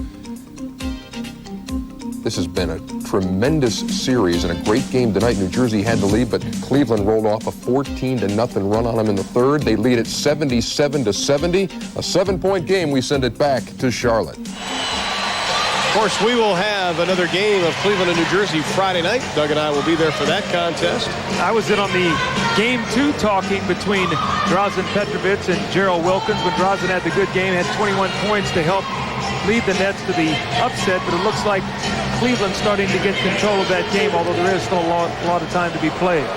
Speaker 5: This has been a tremendous series and a great game tonight. New Jersey had the lead, but Cleveland rolled off a 14-0 run on them in the third. They lead it 77-70. A 7-point game. We send it back to Charlotte.
Speaker 1: Of course, we will have another game of Cleveland and New Jersey Friday night. Doug and I will be there for that contest.
Speaker 4: I was in on the Game 2 talking between Drazen Petrovic and Gerald Wilkins when Drazen had the good game, had 21 points to help lead the Nets to the upset, but it looks like Cleveland's starting to get control of that game, although there is still a lot of time to be played.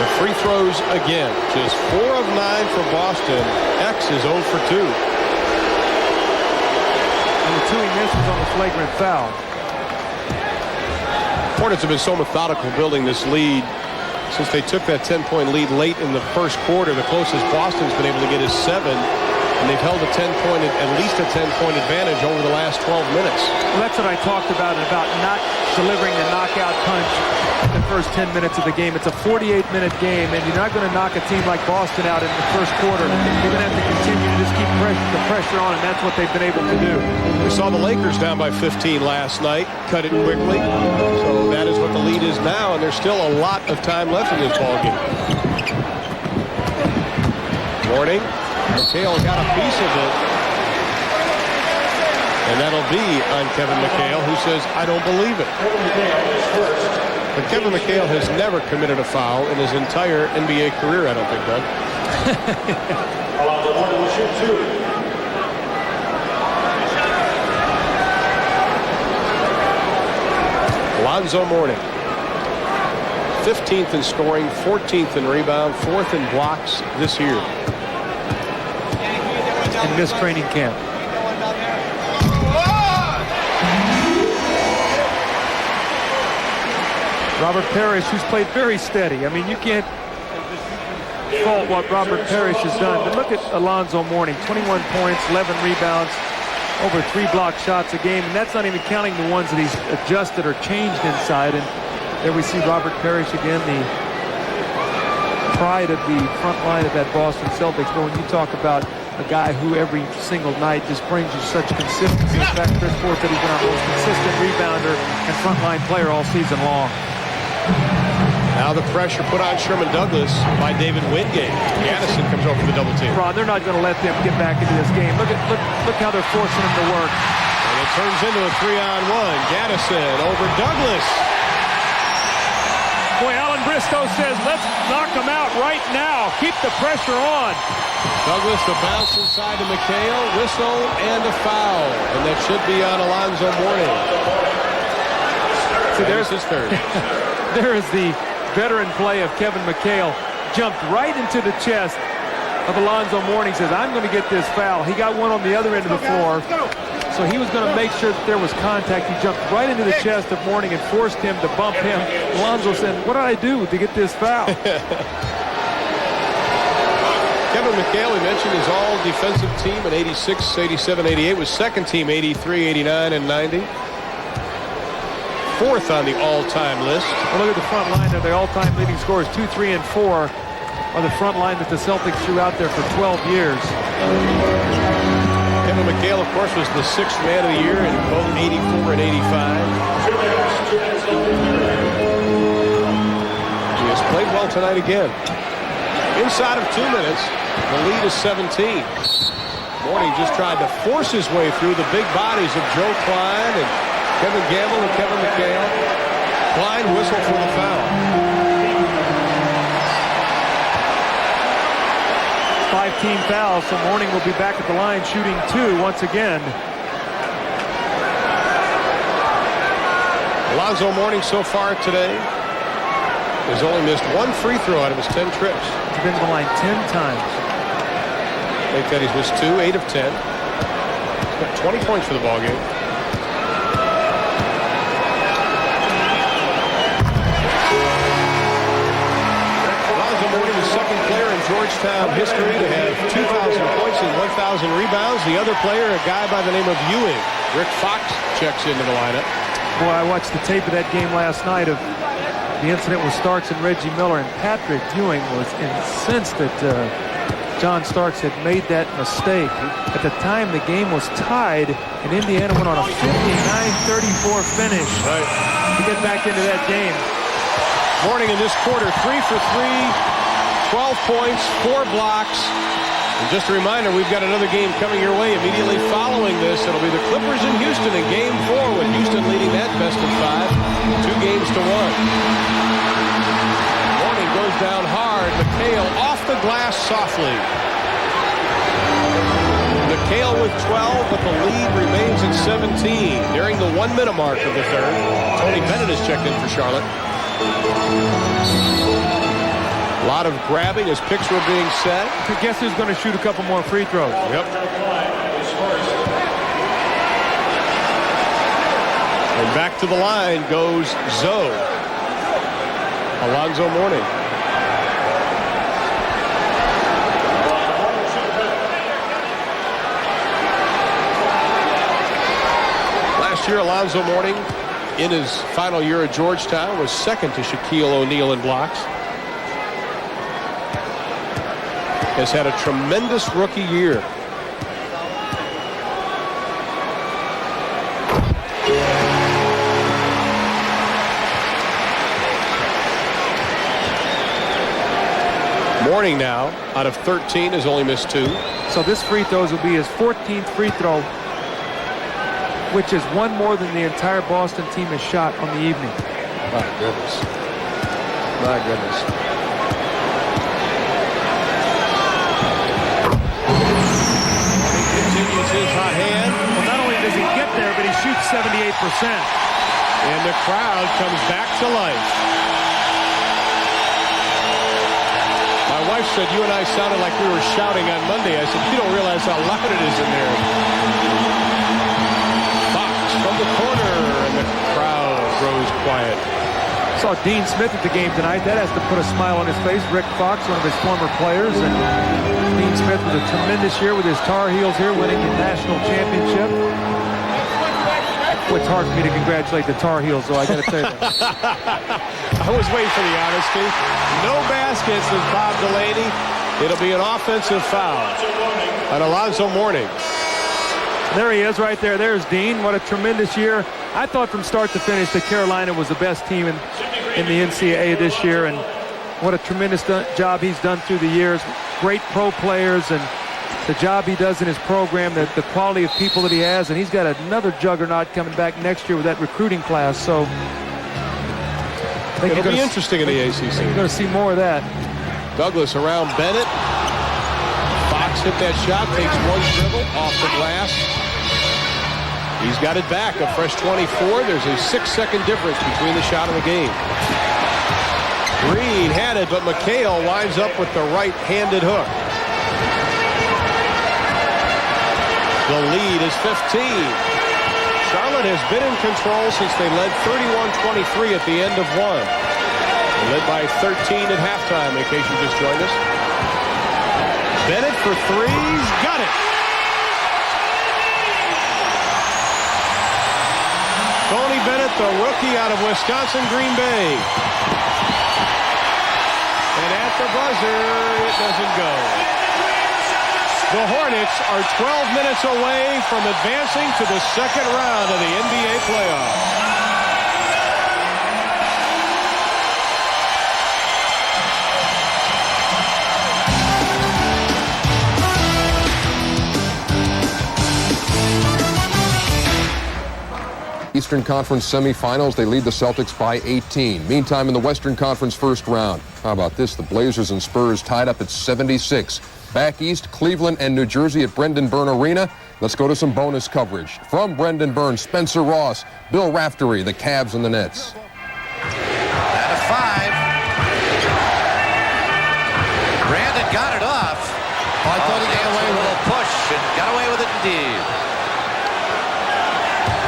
Speaker 1: The free throws again. Just 4 of 9 for Boston. X is 0 for 2.
Speaker 4: And the 2 he missed was on the flagrant foul.
Speaker 1: Hornets have been so methodical building this lead since they took that 10-point lead late in the first quarter. The closest Boston's been able to get is 7. And they've held at least a 10-point advantage over the last 12 minutes.
Speaker 4: Well, that's what I talked about not delivering the knockout punch in the first 10 minutes of the game. It's a 48-minute game, and you're not going to knock a team like Boston out in the first quarter. You're going to have to continue to just keep the pressure on, and that's what they've been able to do.
Speaker 1: We saw the Lakers down by 15 last night, cut it quickly. So that is what the lead is now, and there's still a lot of time left in this ballgame. Morning. McHale got a piece of it. And that'll be on Kevin McHale, who says, I don't believe it. But Kevin McHale has never committed a foul in his entire NBA career, I don't think, Doug. Alonzo Mourning. 15th in scoring, 14th in rebound, 4th in blocks this year.
Speaker 4: And missed training camp. Robert Parrish, who's played very steady. I mean, you can't fault what Robert Parrish has done. But look at Alonzo Mourning, 21 points, 11 rebounds, over 3 block shots a game. And that's not even counting the ones that he's adjusted or changed inside. And there we see Robert Parrish again, the pride of the front line of that Boston Celtics. But when you talk about a guy who every single night just brings you such consistency. In fact, Chris Ford said he's been our most consistent rebounder and frontline player all season long.
Speaker 1: Now the pressure put on Sherman Douglas by David Wingate. Gaddison comes over for the double team.
Speaker 4: Ron, they're not going to let them get back into this game. Look how they're forcing him to work.
Speaker 1: And it turns into a 3-on-1. Gaddison over Douglas.
Speaker 4: Boy, Alan Bristow says, let's knock them out right now. Keep the pressure on.
Speaker 1: Douglas, the bounce inside to McHale. Whistle and a foul. And that should be on Alonzo Mourning.
Speaker 4: So there's
Speaker 1: his third.
Speaker 4: There is the veteran play of Kevin McHale. Jumped right into the chest of Alonzo Mourning. Says, I'm going to get this foul. He got one on the other end of the floor. So he was going to make sure that there was contact. He jumped right into the chest of Mourning and forced him to bump him. Alonzo said, what did I do to get this foul?
Speaker 1: Kevin McHale, we mentioned, his all-defensive team in 86, 87, 88. Was second team 83, 89, and 90. Fourth on the all-time list.
Speaker 4: Well, look at the front line there. The all-time leading scorers, 2, 3, and 4, are the front line that the Celtics threw out there for 12 years.
Speaker 1: Kevin McHale, of course, was the sixth man of the year in both 84 and 85. He has played well tonight again. Inside of 2 minutes, the lead is 17. Mourning just tried to force his way through the big bodies of Joe Klein and Kevin Gamble and Kevin McHale. Klein whistled for the foul.
Speaker 4: 5-team foul, so Mourning will be back at the line shooting 2 once again.
Speaker 1: Alonzo Mourning so far today has only missed 1 free throw out of his 10 trips.
Speaker 4: He's been to the line 10 times.
Speaker 1: Make that he's missed 2, 8 of 10. He's got 20 points for the ballgame. Alonzo Mourning, the second player in Georgetown history to have 2,000 points and 1,000 rebounds. The other player, a guy by the name of Ewing. Rick Fox checks into the lineup.
Speaker 4: Boy, I watched the tape of that game last night of the incident with Starks and Reggie Miller, and Patrick Ewing was incensed that John Starks had made that mistake. At the time, the game was tied, and Indiana went on a 59-34 finish to get back into that game.
Speaker 1: Mourning in this quarter, 3 for 3, 12 points, 4 blocks. And just a reminder, we've got another game coming your way immediately following this. It'll be the Clippers in Houston in Game 4, with Houston leading that best of 5, 2 games to 1. Mourning goes down hard. McHale off the glass softly. McHale with 12, but the lead remains at 17 nearing the 1-minute mark of the third. Tony Bennett has checked in for Charlotte. A lot of grabbing as picks were being set.
Speaker 4: Guess who's going to shoot a couple more free throws?
Speaker 1: Yep. And back to the line goes Zoe. Alonzo Mourning. Last year, Alonzo Mourning, in his final year at Georgetown, was second to Shaquille O'Neal in blocks. Has had a tremendous rookie year. Mourning now, out of 13, has only missed 2.
Speaker 4: So this free throws will be his 14th free throw, which is 1 more than the entire Boston team has shot on the evening.
Speaker 1: My goodness. My goodness. His hot hand.
Speaker 4: Well, not only does he get there, but he shoots 78%.
Speaker 1: And the crowd comes back to life. My wife said you and I sounded like we were shouting on Monday. I said, you don't realize how loud it is in there. Fox from the corner, and the crowd grows quiet.
Speaker 4: Saw Dean Smith at the game tonight. That has to put a smile on his face. Rick Fox, one of his former players, and Dean Smith with a tremendous year with his Tar Heels here, winning the national championship. Well, it's hard for me to congratulate the Tar Heels, though, I got to tell you that.
Speaker 1: I was waiting for the honesty. No baskets, says Bob Delaney. It'll be an offensive foul and Alonzo Mourning.
Speaker 4: There he is right there. There's Dean. What a tremendous year. I thought from start to finish that Carolina was the best team in the NCAA this year, and what a tremendous job he's done through the years. Great pro players and the job he does in his program, the quality of people that he has, and he's got another juggernaut coming back next year with that recruiting class. So
Speaker 1: it'll be interesting in the ACC.
Speaker 4: You're going to see more of that.
Speaker 1: Douglas around Bennett. Fox hit that shot, takes one dribble off the glass. He's got it back, a fresh 24. There's a 6-second difference between the shot and the game. Green had it, but McHale winds up with the right-handed hook. The lead is 15. Charlotte has been in control since they led 31-23 at the end of one. They led by 13 at halftime, in case you just joined us. Bennett for threes, got it. Tony Bennett, the rookie out of Wisconsin, Green Bay. And at the buzzer, it doesn't go. The Hornets are 12 minutes away from advancing to the second round of the NBA playoffs.
Speaker 5: Eastern Conference semifinals, they lead the Celtics by 18. Meantime, in the Western Conference first round, how about this? The Blazers and Spurs tied up at 76. Back east, Cleveland and New Jersey at Brendan Byrne Arena. Let's go to some bonus coverage. From Brendan Byrne, Spencer Ross, Bill Raftery, the Cavs and the Nets.
Speaker 6: At a 5. Brandon got it off.
Speaker 5: I thought he got away
Speaker 6: with a
Speaker 5: with
Speaker 6: little push and got away with it indeed.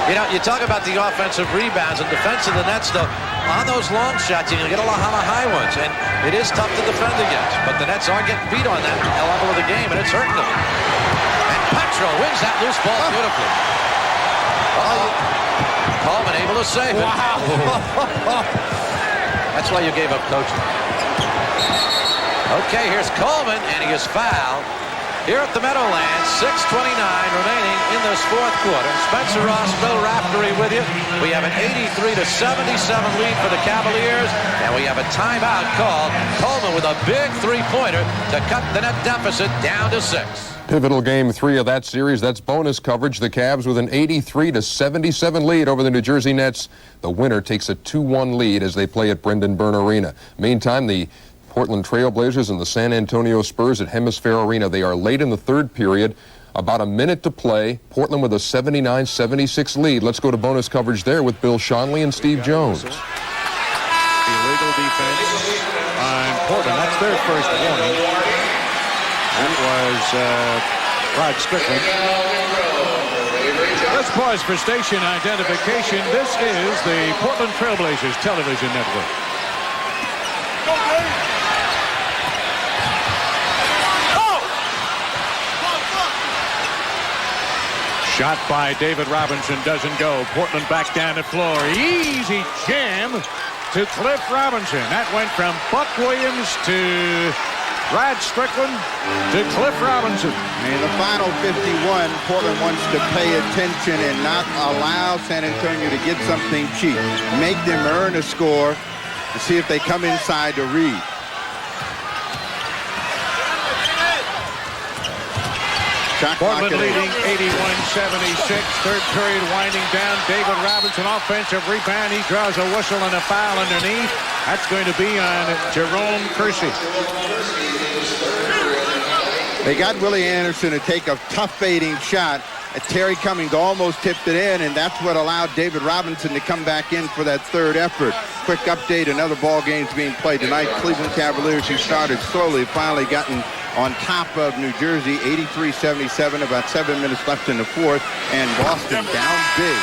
Speaker 6: You know, you talk about the offensive rebounds and defense of the Nets, though. On those long shots, you're going to get a lot of high ones, and it is tough to defend against. But the Nets are getting beat on that level of the game, and it's hurting them. And Petro wins that loose ball beautifully. Coleman able to save it. Wow. That's why you gave up coaching. Okay, here's Coleman, and he is fouled. Here at the Meadowlands, 6:29 remaining in this fourth quarter. Spencer Ross, Bill Raftery with you. We have an 83-77 lead for the Cavaliers, and we have a timeout called. Coleman with a big three-pointer to cut the net deficit down to 6.
Speaker 5: Pivotal game 3 of that series. That's bonus coverage. The Cavs with an 83-77 lead over the New Jersey Nets. The winner takes a 2-1 lead as they play at Brendan Byrne Arena. Meantime, the Portland Trail Blazers and the San Antonio Spurs at Hemisphere Arena. They are late in the third period. About a minute to play. Portland with a 79-76 lead. Let's go to bonus coverage there with Bill Schonely and Steve Jones.
Speaker 7: Illegal defense on Portland. That's their first warning. That was Rod Strickland. Let's pause for station identification. This is the Portland Trail Blazers television network. Shot by David Robinson doesn't go. Portland back down the floor. Easy jam to Cliff Robinson. That went from Buck Williams to Rod Strickland to Cliff Robinson.
Speaker 8: In the final 51, Portland wants to pay attention and not allow San Antonio to get something cheap. Make them earn a score to see if they come inside to read.
Speaker 7: Portland leading 81-76. Third period winding down. David Robinson offensive rebound. He draws a whistle and a foul underneath. That's going to be on Jerome Kersey.
Speaker 8: They got Willie Anderson to take a tough baiting shot. Terry Cummings almost tipped it in, and that's what allowed David Robinson to come back in for that third effort. Quick update, another ball game's being played tonight. Cleveland Cavaliers, who started slowly, finally gotten on top of New Jersey, 83-77, about 7 minutes left in the fourth, and Boston down big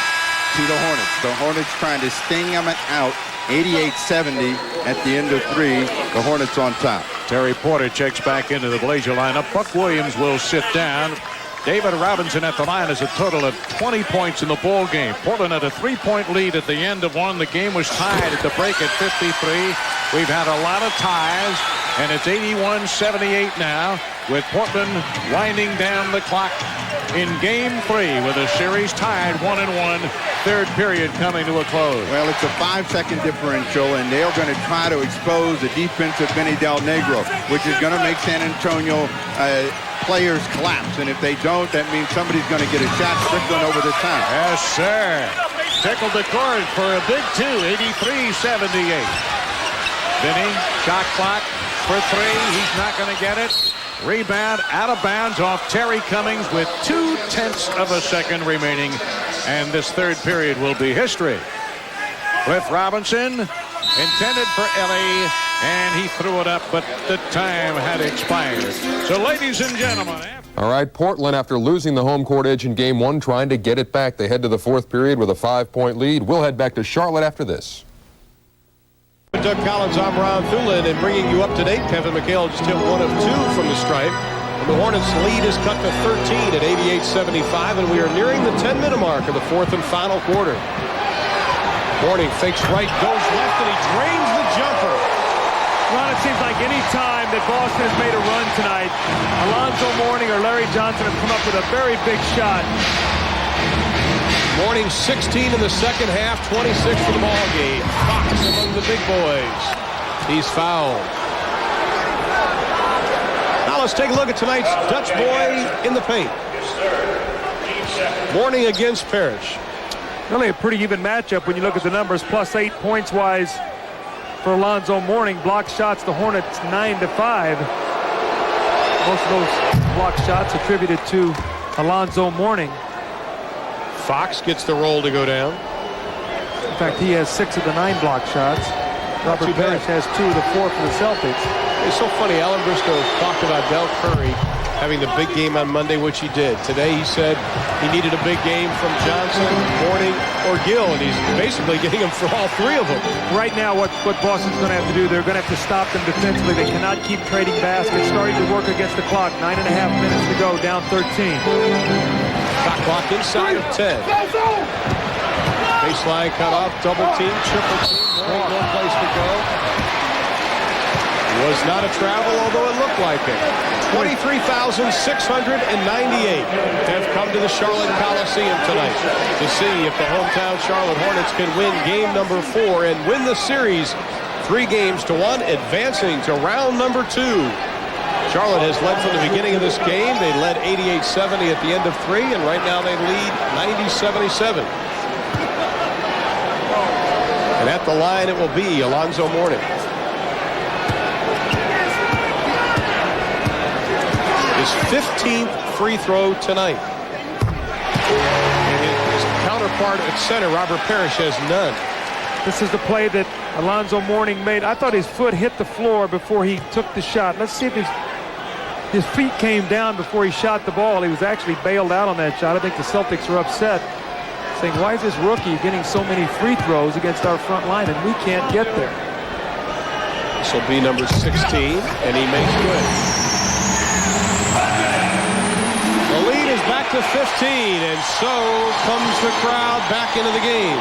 Speaker 8: to the Hornets. The Hornets trying to sting them out, 88-70 at the end of 3. The Hornets on top.
Speaker 7: Terry Porter checks back into the Blazer lineup. Buck Williams will sit down. David Robinson at the line is a total of 20 points in the ball game. Portland had a 3-point lead at the end of one. The game was tied at the break at 53. We've had a lot of ties, and it's 81-78 now. with Portland winding down the clock in Game 3 with a series tied 1-1. Third period coming to a close.
Speaker 8: Well, it's a 5-second differential, and they're going to try to expose the defense of Benny Del Negro, which is going to make San Antonio players collapse. And if they don't, that means somebody's going to get a shot. Strickland over the top.
Speaker 7: Yes, sir. Tickled the cord for a big two, 83-78. Benny, shot clock for three. He's not going to get it. Rebound out of bounds off Terry Cummings with 0.2 of a second remaining. And this third period will be history. Cliff Robinson intended for Ellie, and he threw it up, but the time had expired. So, ladies and gentlemen.
Speaker 5: All right, Portland, after losing the home court edge in Game 1, trying to get it back. They head to the fourth period with a 5-point lead. We'll head back to Charlotte after this.
Speaker 1: Doug Collins, I'm Ron Thulin, and bringing you up to date. Kevin McHale just hit 1 of 2 from the stripe. And the Hornets' lead is cut to 13 at 88-75, and we are nearing the 10-minute mark of the fourth and final quarter. Mourning fakes right, goes left, and he drains the jumper.
Speaker 4: Ron, it seems like any time that Boston has made a run tonight, Alonzo Mourning or Larry Johnson have come up with a very big shot.
Speaker 1: Mourning 16 in the second half, 26 for the ball game. Fox among the big boys. He's fouled. Now let's take a look at tonight's Dutch boy in the paint. Mourning against Parrish.
Speaker 4: Really a pretty even matchup when you look at the numbers. +8 points-wise for Alonzo Mourning. Block shots, the Hornets 9-5. Most of those block shots attributed to Alonzo Mourning.
Speaker 1: Fox gets the roll to go down.
Speaker 4: In fact, he has 6 of the 9 block shots. Robert Parrish has 2 of the 4 for the Celtics.
Speaker 1: It's so funny. Alan Briscoe talked about Del Curry having the big game on Monday, which he did. Today he said he needed a big game from Johnson, Mourning, or Gill, and he's basically getting them for all 3 of them.
Speaker 4: Right now, what Boston's going to have to do, they're going to have to stop them defensively. They cannot keep trading baskets. Starting to work against the clock. 9.5 minutes to go, down 13.
Speaker 1: Shot clock inside of 10. Baseline cut off, double team, triple team. No place to go. Was not a travel, although it looked like it. 23,698 have come to the Charlotte Coliseum tonight to see if the hometown Charlotte Hornets can win game number 4 and win the series 3-1, advancing to round number 2. Charlotte has led from the beginning of this game. They led 88-70 at the end of 3, and right now they lead 90-77. And at the line it will be Alonzo Mourning. His 15th free throw tonight. And his counterpart at center, Robert Parrish, has none.
Speaker 4: This is the play that Alonzo Mourning made. I thought his foot hit the floor before he took the shot. Let's see if his feet came down before he shot the ball. He was actually bailed out on that shot. I think the Celtics are upset, saying, why is this rookie getting so many free throws against our front line and we can't get there?
Speaker 1: This will be number 16, and he makes good. The lead is back to 15, and so comes the crowd back into the game.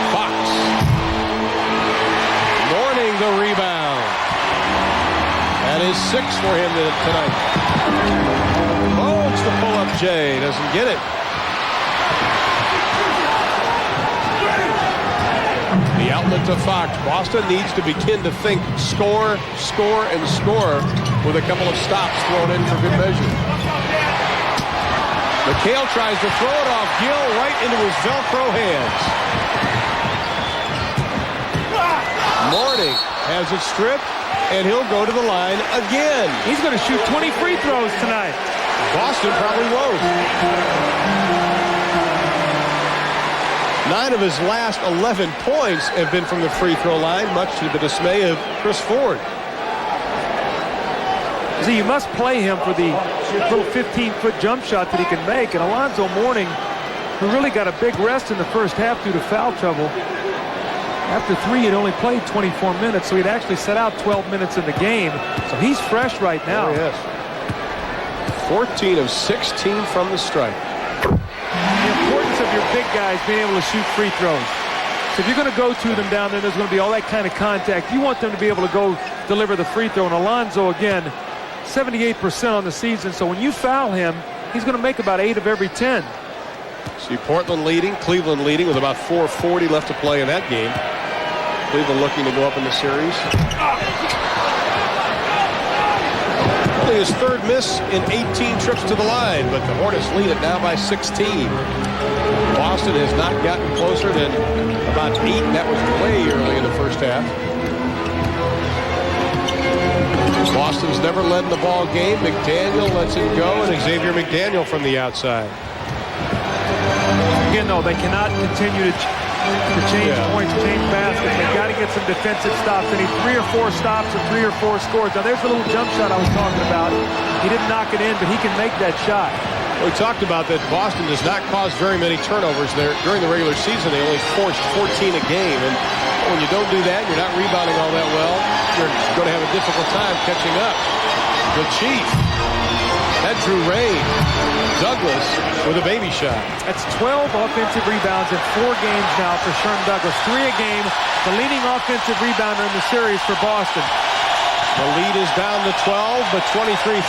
Speaker 1: Fox. Mourning the rebound. That is 6 for him tonight. Holds the pull-up J. Doesn't get it. The outlet to Fox. Boston needs to begin to think score, score, and score with a couple of stops thrown in for good measure. McHale tries to throw it off Gill right into his Velcro hands. Mourning has it stripped, and he'll go to the line again.
Speaker 4: He's going to shoot 20 free throws tonight.
Speaker 1: Boston probably won't. 9 of his last 11 points have been from the free throw line, much to the dismay of Chris Ford.
Speaker 4: See, you must play him for the little 15-foot jump shot that he can make. And Alonzo Mourning, who really got a big rest in the first half due to foul trouble. After 3, he'd only played 24 minutes, so he'd actually set out 12 minutes in the game. So he's fresh right now.
Speaker 1: Oh, yes. 14 of 16 from the stripe.
Speaker 4: The importance of your big guys being able to shoot free throws. So if you're going to go to them down there, there's going to be all that kind of contact. You want them to be able to go deliver the free throw. And Alonzo, again, 78% on the season, so when you foul him, he's going to make about 8 of every 10.
Speaker 1: See Portland leading, Cleveland leading with about 4:40 left to play in that game. Cleveland looking to go up in the series. Only his third miss in 18 trips to the line, but the Hornets lead it now by 16. Boston has not gotten closer than about 8, and that was way early in the first half. Boston's never led in the ball game. McDaniel lets it go, and Xavier McDaniel from the outside.
Speaker 4: Again, though, they cannot continue to change points, change baskets. They've got to get some defensive stops. They need 3 or 4 stops and 3 or 4 scores. Now, there's the little jump shot I was talking about. He didn't knock it in, but he can make that shot.
Speaker 1: We talked about that Boston does not cause very many turnovers there. During the regular season, they only forced 14 a game. And when you don't do that, you're not rebounding all that well, you're going to have a difficult time catching up. The Chief. That drew rain. Douglas with a baby shot.
Speaker 4: That's 12 offensive rebounds in 4 games now for Sherman Douglas. 3 a game, the leading offensive rebounder in the series for Boston.
Speaker 1: The lead is down to 12, but 23,000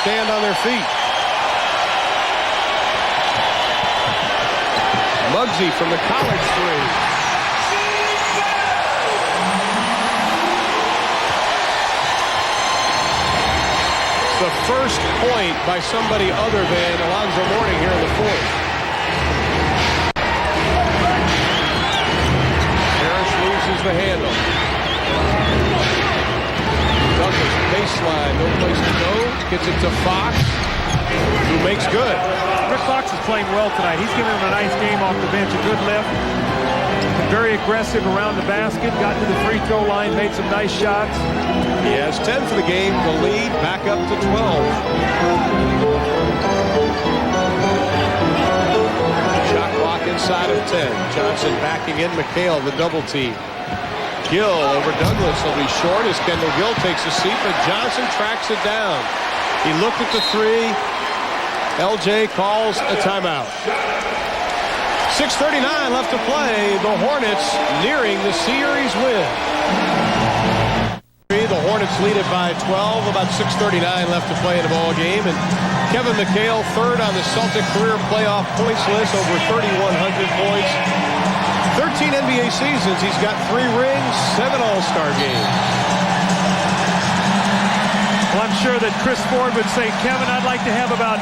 Speaker 1: stand on their feet. Muggsy from the college 3. The first point by somebody other than Alonzo Mourning here in the 4th. Harris loses the handle. Douglas baseline, no place to go. Gets it to Fox, who makes good.
Speaker 4: Rick Fox is playing well tonight. He's giving him a nice game off the bench, a good lift. Very aggressive around the basket, got to the free throw line, made some nice shots.
Speaker 1: He has 10 for the game, the lead back up to 12. Shot clock inside of 10. Johnson backing in McHale, the double team. Gill over Douglas will be short as Kendall Gill takes a seat, but Johnson tracks it down. He looked at the 3. LJ calls a timeout. 6:39 left to play. The Hornets nearing the series win. The Hornets lead it by 12. About 6:39 left to play in the ball game. And Kevin McHale, third on the Celtic career playoff points list, over 3,100 points. 13 NBA seasons. He's got 3 rings, 7 All-Star games.
Speaker 4: Well, I'm sure that Chris Ford would say, Kevin, I'd like to have about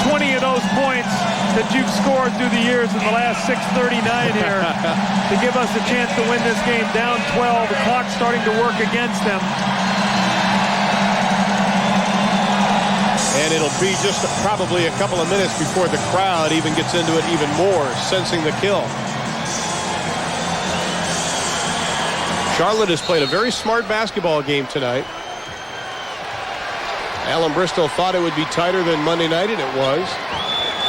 Speaker 4: 20 of those points that you've scored through the years in the last 6:39 here to give us a chance to win this game. Down 12, the clock's starting to work against them.
Speaker 1: And it'll be just probably a couple of minutes before the crowd even gets into it even more, sensing the kill. Charlotte has played a very smart basketball game tonight. Alan Bristol thought it would be tighter than Monday night, and it was.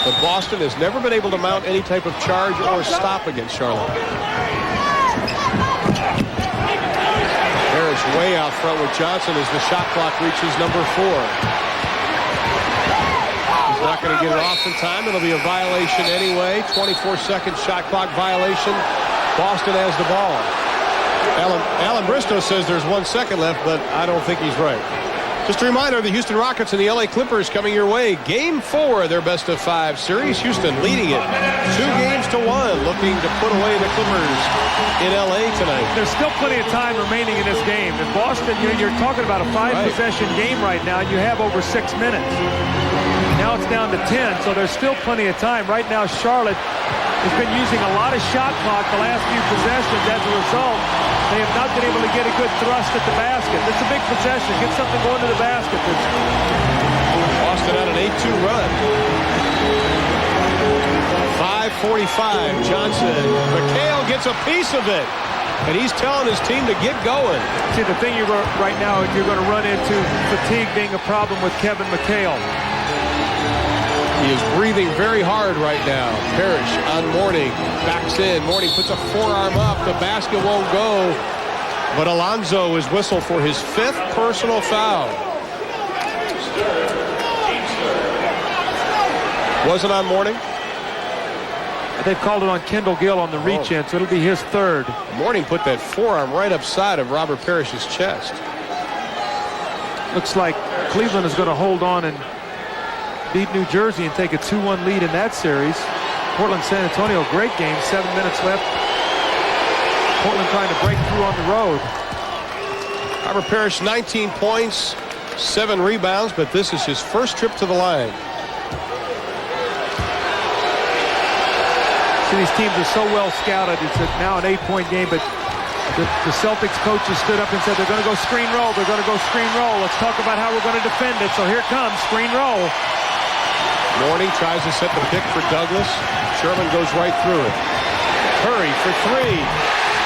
Speaker 1: But Boston has never been able to mount any type of charge or stop against Charlotte. Harris way out front with Johnson as the shot clock reaches number 4. He's not going to get it off in time. It'll be a violation anyway. 24-second shot clock violation. Boston has the ball. Alan Bristow says there's 1 second left, but I don't think he's right. Just a reminder, the Houston Rockets and the LA Clippers coming your way. Game 4 of their best-of-5 series. Houston leading it 2-1, looking to put away the Clippers in LA tonight.
Speaker 4: There's still plenty of time remaining in this game. In Boston, you're talking about a 5-possession game right now, and you have over 6 minutes. Now it's down to 10, so there's still plenty of time. Right now, Charlotte has been using a lot of shot clock the last few possessions. As a result, they have not been able to get a good thrust at the basket. It's a big possession. Get something going to the basket.
Speaker 1: Boston on an 8-2 run. 5:45. Johnson. McHale gets a piece of it. And he's telling his team to get going.
Speaker 4: See, the thing right now, you're going to run into fatigue being a problem with Kevin McHale.
Speaker 1: He is breathing very hard right now. Parrish on Mourning. Backs in. Mourning puts a forearm up. The basket won't go. But Alonzo is whistled for his 5th personal foul. Was it on Mourning?
Speaker 4: They've called it on Kendall Gill on the reach-in, so it'll be his 3rd.
Speaker 1: Mourning put that forearm right upside of Robert Parrish's chest.
Speaker 4: Looks like Cleveland is going to hold on and beat New Jersey and take a 2-1 lead in that series. Portland, San Antonio, great game. 7 minutes left. Portland trying to break through on the road.
Speaker 1: Robert Parrish, 19 points, 7 rebounds, but this is his first trip to the line.
Speaker 4: See, these teams are so well scouted. It's now an 8-point game, but the Celtics coaches stood up and said they're going to go screen roll. They're going to go screen roll. Let's talk about how we're going to defend it. So here it comes, screen roll.
Speaker 1: Mourning tries to set the pick for Douglas. Sherman goes right through it. Curry for 3.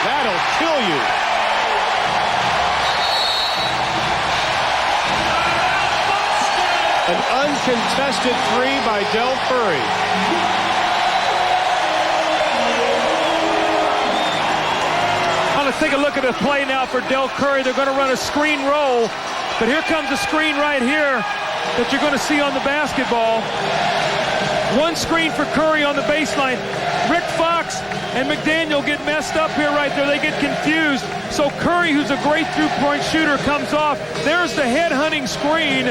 Speaker 1: That'll kill you. An uncontested 3 by Del Curry.
Speaker 4: Let's take a look at the play now for Del Curry. They're going to run a screen roll, but here comes a screen right here that you're going to see on the basketball. One screen for Curry on the baseline. Rick Fox and McDaniel get messed up here right there. They get confused. So Curry, who's a great two-point shooter, comes off. There's the head-hunting screen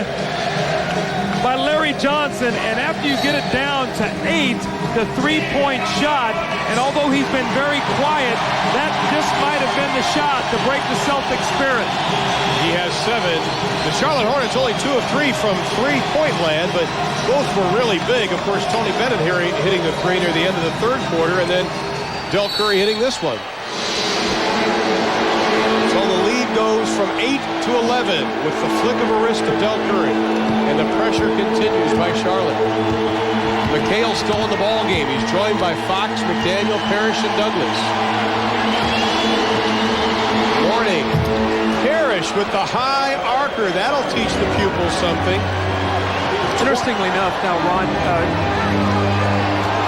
Speaker 4: by Larry Johnson, and after you get it down to 8, the three-point shot, and although he's been very quiet, that just might have been the shot to break the Celtic spirit.
Speaker 1: He has 7. The Charlotte Hornets only 2 of 3 from three-point land, but both were really big. Of course, Tony Bennett here hitting the 3 near the end of the third quarter, and then Del Curry hitting this one. So the lead goes from 8 to 11 with the flick of a wrist of Del Curry, and the pressure continues by Charlotte. McHale still in the ball game. He's joined by Fox, McDaniel, Parrish, and Douglas. Mourning. Parrish with the high arcer. That'll teach the pupils something.
Speaker 4: Interestingly enough, now Ron,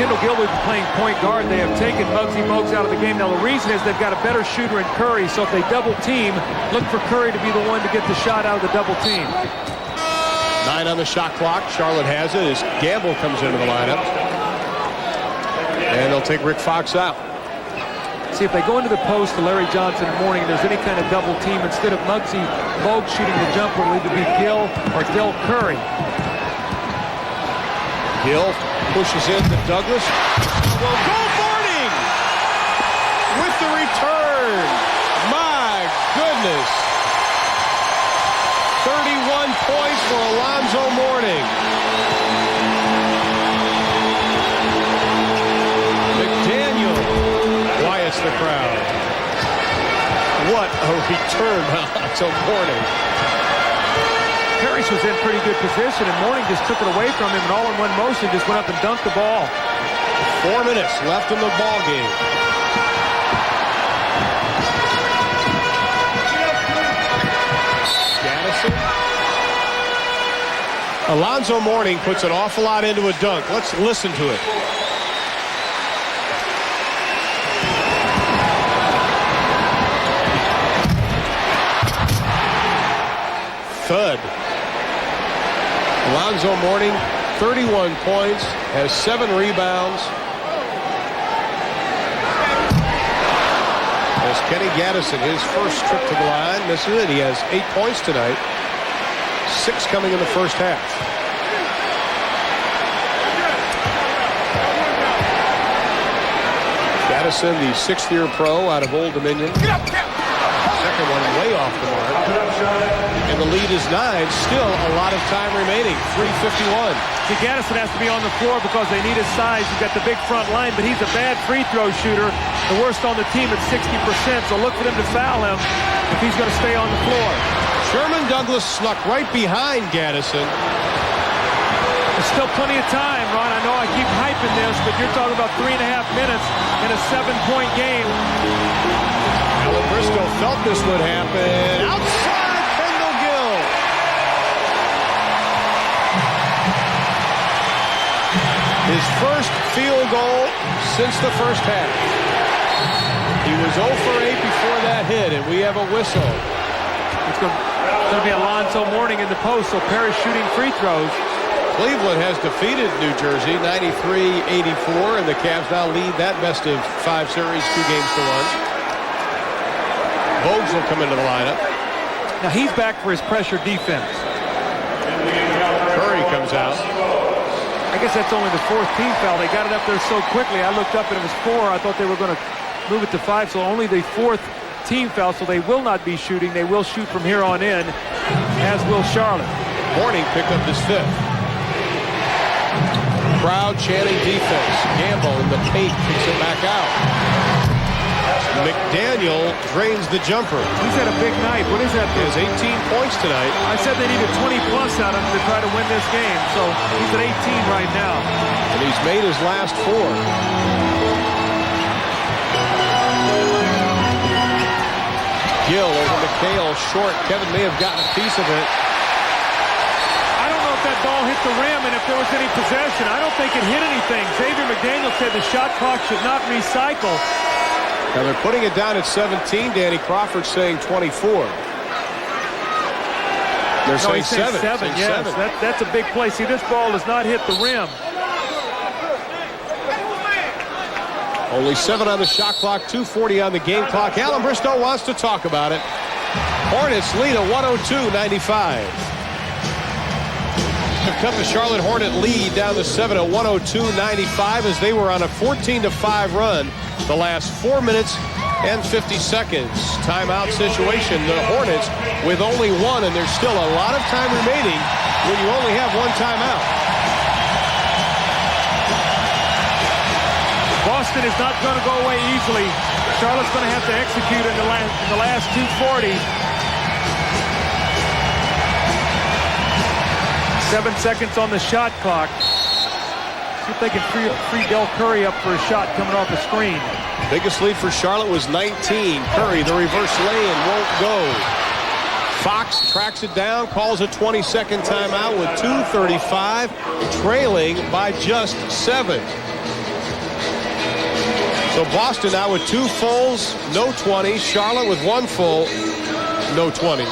Speaker 4: Kendall Gill will be playing point guard. They have taken Muggsy Bogues out of the game. Now the reason is they've got a better shooter in Curry, so if they double team, look for Curry to be the one to get the shot out of the double team.
Speaker 1: 9 on the shot clock. Charlotte has it as Gamble comes into the lineup. And they'll take Rick Fox out.
Speaker 4: See, if they go into the post to Larry Johnson in the morning, and there's any kind of double team, instead of Muggsy Bogues shooting the jumper, it'll either be Gill or Del Curry.
Speaker 1: Gill pushes into Douglas. Well, go Mourning with the return. My goodness. 31 points for Alonzo Mourning. McDaniel quiets the crowd. What a return by Alonzo Mourning.
Speaker 4: Parrish was in pretty good position, and Mourning just took it away from him, and all in one motion just went up and dunked the ball.
Speaker 1: 4 minutes left in the ball game. Alonzo Mourning puts an awful lot into a dunk. Let's listen to it. Thud. Alonzo Mourning, 31 points, has 7 rebounds. As Kenny Gaddison, his first trip to the line, misses it. He has 8 points tonight. 6 coming in the first half. Gaddison, the 6th-year pro out of Old Dominion. Second one way off the mark. And the lead is 9. Still a lot of time remaining. 3:51.
Speaker 4: See, Gaddison has to be on the floor because they need his size. He's got the big front line, but he's a bad free throw shooter. The worst on the team at 60%. So look for them to foul him if he's going to stay on the floor.
Speaker 1: Sherman Douglas snuck right behind Gaddison.
Speaker 4: There's still plenty of time, Ron. I know I keep hyping this, but you're talking about 3.5 minutes in a 7-point game.
Speaker 1: Alan Briscoe felt this would happen. Outside, Kendall Gill. His first field goal since the first half. He was 0 for 8 before that hit, and we have a whistle.
Speaker 4: It's going to be Alonzo Mourning in the post, so Parrish shooting free throws.
Speaker 1: Cleveland has defeated New Jersey 93-84, and the Cavs now lead that best-of-5 series 2 games to 1. Bogues will come into the lineup.
Speaker 4: Now he's back for his pressure defense.
Speaker 1: Curry comes out.
Speaker 4: I guess that's only the 4th team foul. They got it up there so quickly. I looked up and it was 4. I thought they were going to move it to 5, so only the 4th team foul, so they will not be shooting. They will shoot from here on in, as will Charlotte.
Speaker 1: Horning picked up his 5th. Crowd chanting defense. Gamble in the paint kicks it back out. McDaniel drains the jumper.
Speaker 4: He's had a big night. What is that?
Speaker 1: He has 18 points tonight.
Speaker 4: I said they needed 20 plus out of him to try to win this game, so he's at 18 right now.
Speaker 1: And he's made his last 4. Gill over McHale, short. Kevin may have gotten a piece of it.
Speaker 4: I don't know if that ball hit the rim and if there was any possession. I don't think it hit anything. Xavier McDaniel said the shot clock should not recycle.
Speaker 1: Now they're putting it down at 17. Danny Crawford saying 24. They're saying 7.
Speaker 4: Yes, that's a big play. See, this ball does not hit the rim.
Speaker 1: Only 7 on the shot clock, 2:40 on the game clock. Alan Bristow wants to talk about it. Hornets lead a 102-95. Have cut the Charlotte Hornet lead down to 7 at 102-95 as they were on a 14-5 run the last 4 minutes and 50 seconds. Timeout situation. The Hornets with only 1, and there's still a lot of time remaining when you only have 1 timeout.
Speaker 4: Boston is not going to go away easily. Charlotte's going to have to execute in the last 2:40. 7 seconds on the shot clock. See if they can free Del Curry up for a shot coming off the screen.
Speaker 1: Biggest lead for Charlotte was 19. Curry, the reverse lay-in, won't go. Fox tracks it down, calls a 20-second timeout with 2:35, trailing by just 7. So Boston now with 2 fulls, no 20s. Charlotte with 1 full, no 20s.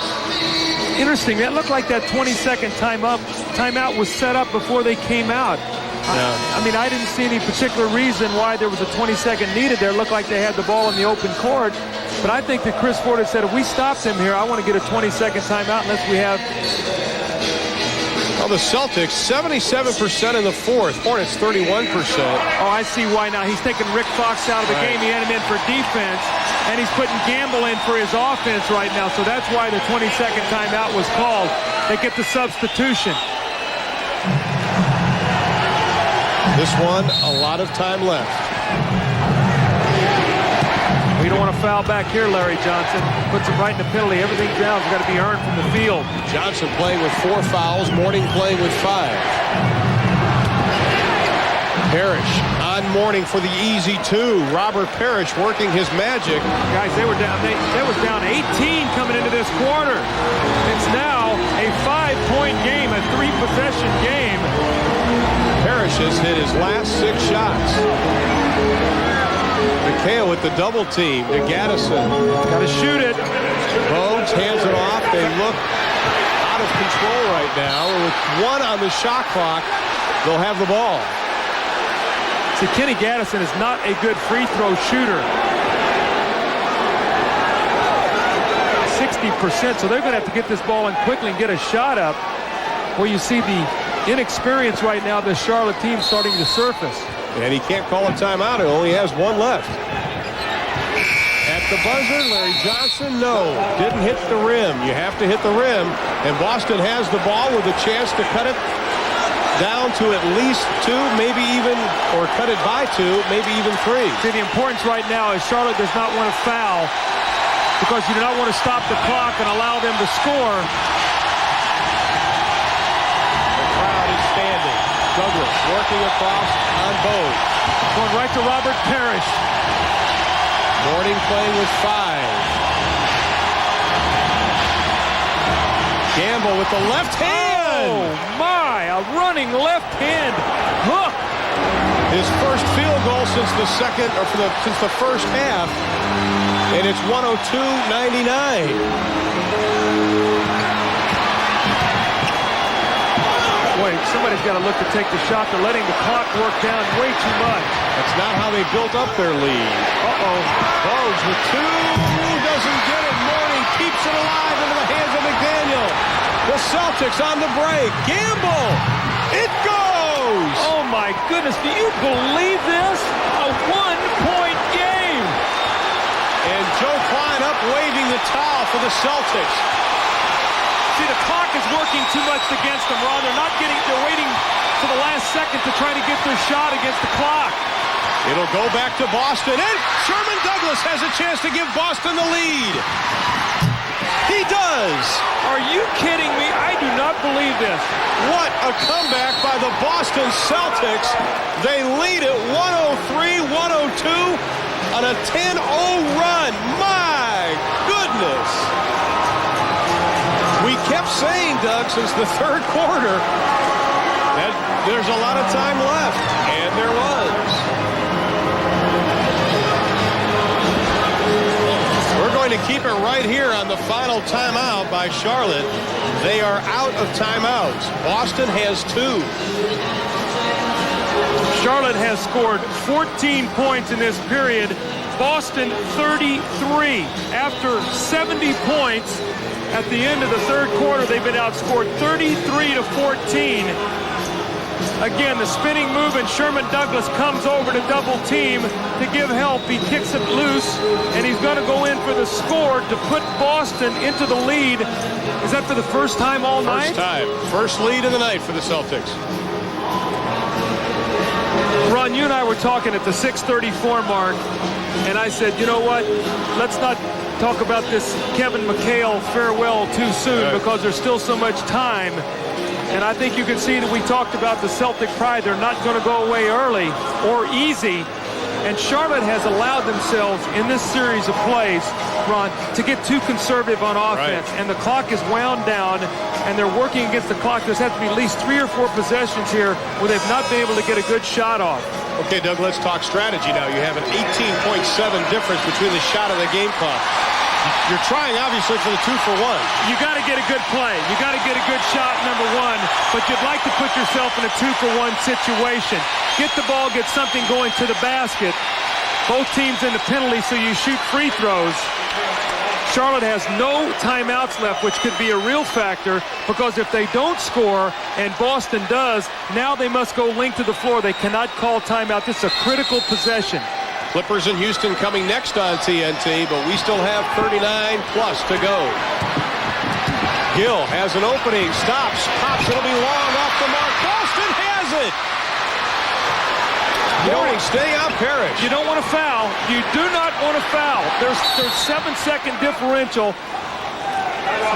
Speaker 4: Interesting. That looked like that 20-second timeout was set up before they came out. I mean, I didn't see any particular reason why there was a 20-second needed there. It looked like they had the ball in the open court. But I think that Chris Ford had said, if we stop them here, I want to get a 20-second timeout unless we have...
Speaker 1: Well, the Celtics, 77% in the 4th. Hornets, 31%.
Speaker 4: Oh, I see why now. He's taking Rick Fox out of the game. He had him in for defense, and he's putting Gamble in for his offense right now. So that's why the 20-second timeout was called. They get the substitution.
Speaker 1: This one, a lot of time left.
Speaker 4: We don't want to foul back here, Larry Johnson. Puts it right in the penalty. Everything down's got to be earned from the field.
Speaker 1: Johnson playing with 4 fouls. Morning playing with 5. Parrish on Morning for the easy 2. Robert Parrish working his magic.
Speaker 4: Guys, they were down. They was down 18 coming into this quarter. It's now a 5-point game, a 3-possession game.
Speaker 1: Parrish has hit his last 6 shots. McHale with the double team to Gaddison.
Speaker 4: Got to shoot it.
Speaker 1: Bogues hands it off. They look out of control right now. With 1 on the shot clock, they'll have the ball.
Speaker 4: See, Kenny Gaddison is not a good free throw shooter. 60%, so they're going to have to get this ball in quickly and get a shot up. Where you see the inexperience right now, the Charlotte team starting to surface.
Speaker 1: And he can't call a timeout. He only has 1 left. At the buzzer, Larry Johnson, no. Didn't hit the rim. You have to hit the rim. And Boston has the ball with a chance to cut it down to at least 2, maybe even, or cut it by 2, maybe even 3.
Speaker 4: See, the importance right now is Charlotte does not want to foul because you do not want to stop the clock and allow them to score.
Speaker 1: The crowd is standing. Douglas working across on Bogues.
Speaker 4: Going right to Robert Parrish.
Speaker 1: Morning playing with 5. Gamble with the left hand.
Speaker 4: Oh, my. A running left hand hook.
Speaker 1: His first field goal since the since the first half. And it's 102-99.
Speaker 4: Boy, somebody's got to look to take the shot. They're letting the clock work down way too much.
Speaker 1: That's not how they built up their lead.
Speaker 4: Uh-oh.
Speaker 1: Bogues with 2. Doesn't get it. Morning keeps it alive into the hands of McDaniel. The Celtics on the break. Gamble. It goes.
Speaker 4: Oh, my goodness. Do you believe this? A one-point game.
Speaker 1: And Joe Klein up waving the towel for the Celtics.
Speaker 4: See, the clock is working too much against them, Ron. They're waiting for the last second to try to get their shot against the clock.
Speaker 1: It'll go back to Boston, and Sherman Douglas has a chance to give Boston the lead. He does.
Speaker 4: Are you kidding me? I do not believe this.
Speaker 1: What a comeback by the Boston Celtics. They lead at 103-102 on a 10-0 run. My goodness. We kept saying, Doug, since the third quarter that there's a lot of time left, and there was. We're going to keep it right here on the final timeout by Charlotte. They are out of timeouts. Boston has 2.
Speaker 4: Charlotte has scored 14 points in this period. Boston 33. After 70 points at the end of the third quarter, they've been outscored 33-14. Again, the spinning move, and Sherman Douglas comes over to double team to give help. He kicks it loose, and he's going to go in for the score to put Boston into the lead. Is that for the first time all night?
Speaker 1: First time. First lead of the night for the Celtics.
Speaker 4: Ron, you and I were talking at the 6:34 mark, and I said, you know what? Let's not talk about this Kevin McHale farewell too soon,
Speaker 1: right,
Speaker 4: because there's still so much time. And I think you can see that we talked about the Celtic pride. They're not going to go away early or easy. And Charlotte has allowed themselves in this series of plays, Ron, to get too conservative on offense.
Speaker 1: Right.
Speaker 4: And the clock is wound down, and they're working against the clock. There's have to be at least 3 or 4 possessions here where they've not been able to get a good shot off.
Speaker 1: Okay, Doug, let's talk strategy now. You have an 18.7 difference between the shot and the game clock. You're trying, obviously, for the 2-for-1.
Speaker 4: You got to get a good play. You got to get a good shot, number one, but you'd like to put yourself in a 2-for-1 situation. Get the ball, get something going to the basket. Both teams in the penalty, so you shoot free throws. Charlotte has no timeouts left, which could be a real factor, because if they don't score and Boston does, now they must go link to the floor. They cannot call timeout. This is a critical possession.
Speaker 1: Clippers in Houston coming next on TNT, but we still have 39 plus to go. Gill has an opening, stops, pops, it'll be long off the mark. Boston has it! Morning, stay out, Parrish.
Speaker 4: You don't want to foul. You do not want to foul. There's 7-second differential.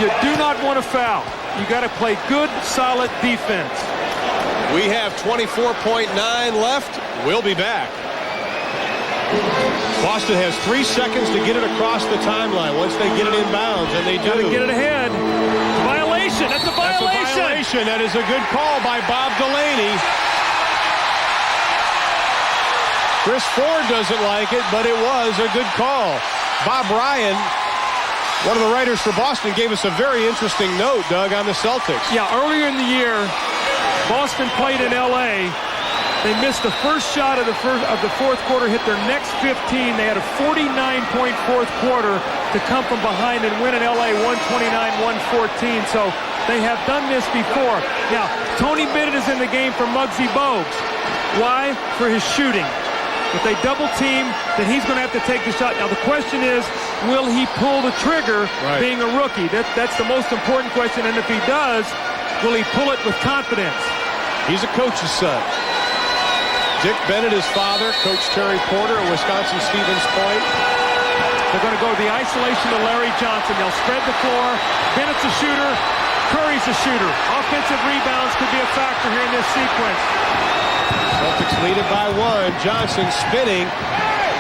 Speaker 4: You do not want to foul. You got to play good, solid defense.
Speaker 1: We have 24.9 left. We'll be back. Boston has 3 seconds to get it across the timeline once they get it inbounds, and they do.
Speaker 4: Got to get it ahead. Violation. That's a violation.
Speaker 1: That's a violation. That is a good call by Bob Delaney. Chris Ford doesn't like it, but it was a good call. Bob Ryan, one of the writers for Boston, gave us a very interesting note, Doug, on the Celtics.
Speaker 4: Yeah, earlier in the year, Boston played in L.A. They missed the first shot of the fourth quarter, hit their next 15. They had a 49-point fourth quarter to come from behind and win in L.A. 129-114. So they have done this before. Now, Tony Bennett is in the game for Muggsy Bogues. Why? For his shooting. If they double team, then he's going to have to take the shot. Now, the question is, will he pull the trigger being a rookie? That's the most important question. And if he does, will he pull it with confidence?
Speaker 1: He's a coach's son. Dick Bennett, his father, Coach Terry Porter at Wisconsin-Stevens Point.
Speaker 4: They're going to go to the isolation to Larry Johnson. They'll spread the floor. Bennett's a shooter. Curry's a shooter. Offensive rebounds could be a factor here in this sequence.
Speaker 1: Celtics lead it by 1. Johnson spinning.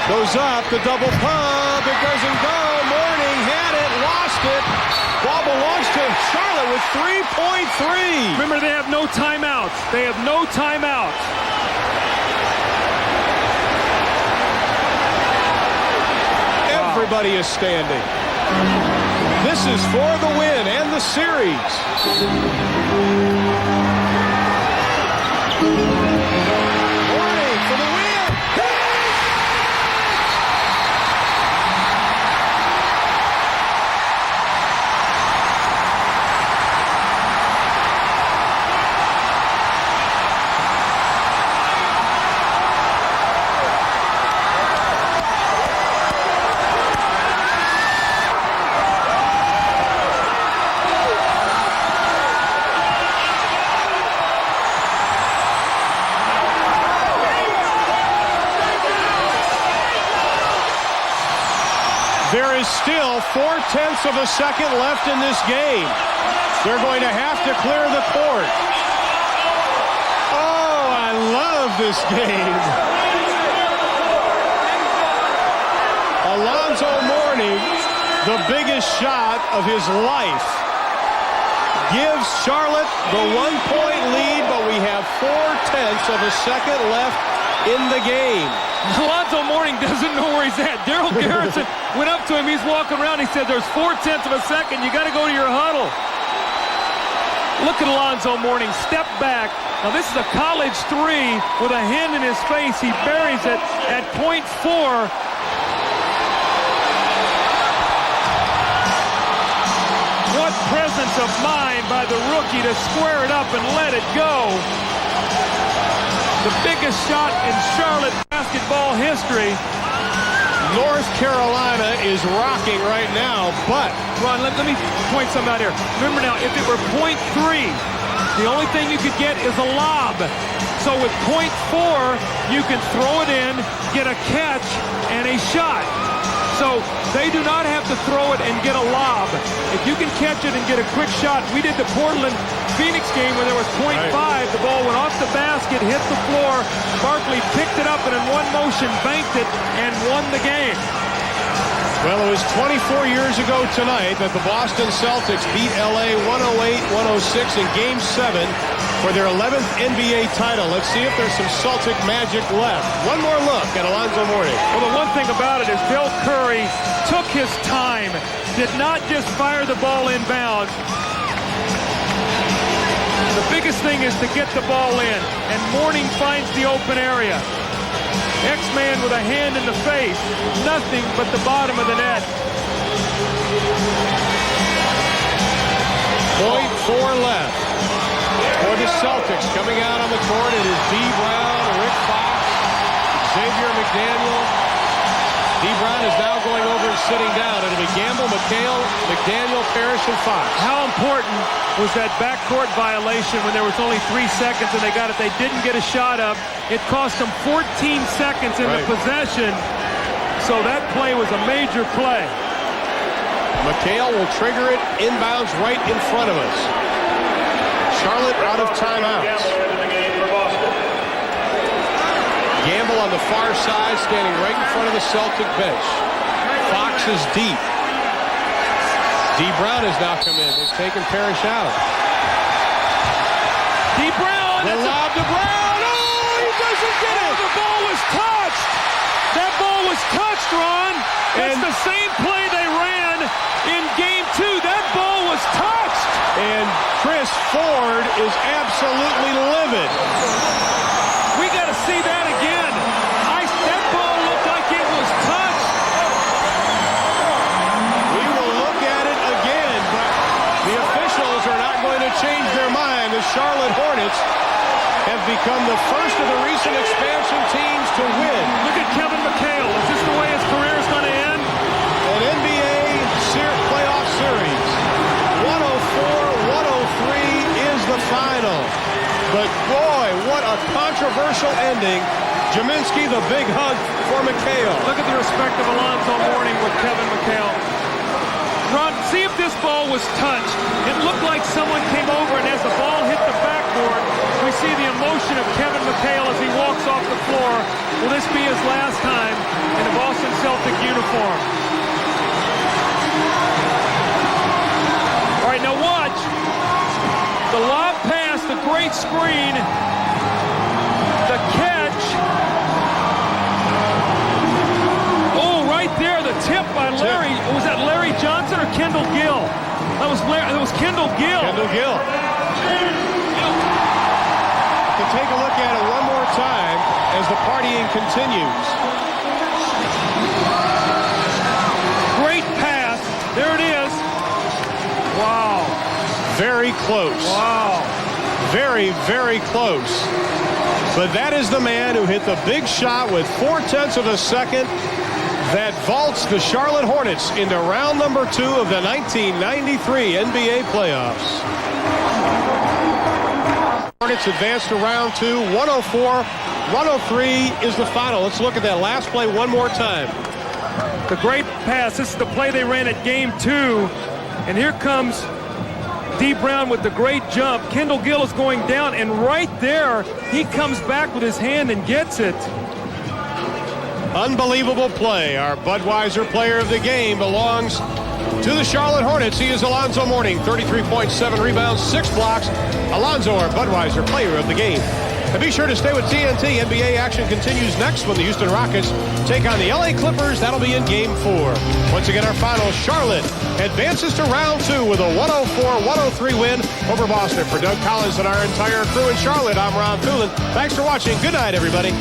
Speaker 1: Goes up. The double pump. It doesn't go. Mourning had it. Lost it. Ball belongs to Charlotte with 3.3.
Speaker 4: Remember, they have no timeouts. They have no timeouts.
Speaker 1: Everybody is standing. This is for the win and the series. Warning for the win. There is still 4/10 of a second left in this game. They're going to have to clear the court. Oh, I love this game. Alonzo Mourning, the biggest shot of his life, gives Charlotte the 1-point lead, but we have 4/10 of a second left in the game.
Speaker 4: Alonzo Mourning doesn't know where he's at. Daryl Garrison went up to him. He's walking around. He said, there's 4/10 of a second. You got to go to your huddle. Look at Alonzo Mourning. Step back. Now, this is a college three with a hand in his face. He buries it at .4. What presence of mind by the rookie to square it up and let it go. The biggest shot in Charlotte basketball history.
Speaker 1: North Carolina is rocking right now, but...
Speaker 4: Ron, let me point something out here. Remember now, if it were .3, the only thing you could get is a lob. So with .4, you can throw it in, get a catch, and a shot. So they do not have to throw it and get a lob. If you can catch it and get a quick shot, we did the Portland-Phoenix game where there was .5. The ball went off the basket, hit the floor. Barkley picked it up and in one motion banked it and won the game.
Speaker 1: Well, it was 24 years ago tonight that the Boston Celtics beat LA 108-106 in Game 7 for their 11th NBA title. Let's see if there's some Celtic magic left. One more look at Alonzo Mourning.
Speaker 4: Well, the one thing about it is Bill Curry took his time, did not just fire the ball inbounds. The biggest thing is to get the ball in, and Mourning finds the open area. X-Man with a hand in the face. Nothing but the bottom of the net.
Speaker 1: .4 left for the Celtics. Coming out on the court, it is D. Brown, Rick Fox, Xavier McDaniel. D. Brown is now going over and sitting down. It'll be Gamble, McHale, McDaniel, Parrish, and Fox.
Speaker 4: How important was that backcourt violation when there was only 3 seconds and they got it? They didn't get a shot up. It cost them 14 seconds in the possession. So that play was a major play.
Speaker 1: McHale will trigger it inbounds right in front of us. Charlotte out of timeouts. Gamble on the far side, standing right in front of the Celtic bench. Fox is deep. D. Brown has now come in. They've taken Parrish out.
Speaker 4: D. Brown!
Speaker 1: The lob to Brown! Oh, he doesn't get it!
Speaker 4: The ball was touched! That ball was touched, Ron! That's the same play they ran in Game 2. That ball was touched!
Speaker 1: And Chris Ford is absolutely livid.
Speaker 4: We got to see that again. That ball looked like it was touched.
Speaker 1: We will look at it again, but the officials are not going to change their mind. The Charlotte Hornets have become the first of the recent expansion teams to win.
Speaker 4: Look at Kevin McHale. Is this the way his career is going to end?
Speaker 1: An NBA playoff series. 104-103 is the final. But boy, what a controversial ending. Jaminski, the big hug for McHale.
Speaker 4: Look at the respect of Alonzo Mourning with Kevin McHale. Ron, see if this ball was touched. It looked like someone came over, and as the ball hit the backboard, we see the emotion of Kevin McHale as he walks off the floor. Will this be his last time in a Boston Celtic uniform? All right, now watch. The lob pass, the great screen, the catch. Oh, right there, the tip by Larry. Was that Larry Johnson or Kendall Gill? That was Kendall Gill.
Speaker 1: Kendall Gill. To take a look at it one more time as the partying continues.
Speaker 4: Great pass. There it is. Wow.
Speaker 1: Very close.
Speaker 4: Wow.
Speaker 1: Very, very close. But that is the man who hit the big shot with 4/10 of a second that vaults the Charlotte Hornets into round number 2 of the 1993 NBA playoffs. Hornets advance to round 2. 104-103 is the final. Let's look at that last play one more time.
Speaker 4: The great pass. This is the play they ran at game 2. And here comes D. Brown with the great jump. Kendall Gill is going down, and right there, he comes back with his hand and gets it.
Speaker 1: Unbelievable play. Our Budweiser player of the game belongs to the Charlotte Hornets. He is Alonzo Mourning, 33.7 rebounds, 6 blocks. Alonzo, our Budweiser player of the game. And be sure to stay with TNT. NBA action continues next when the Houston Rockets take on the LA Clippers. That'll be in Game 4. Once again, our final, Charlotte advances to round 2 with a 104-103 win over Boston. For Doug Collins and our entire crew in Charlotte, I'm Ron Poulin. Thanks for watching. Good night, everybody.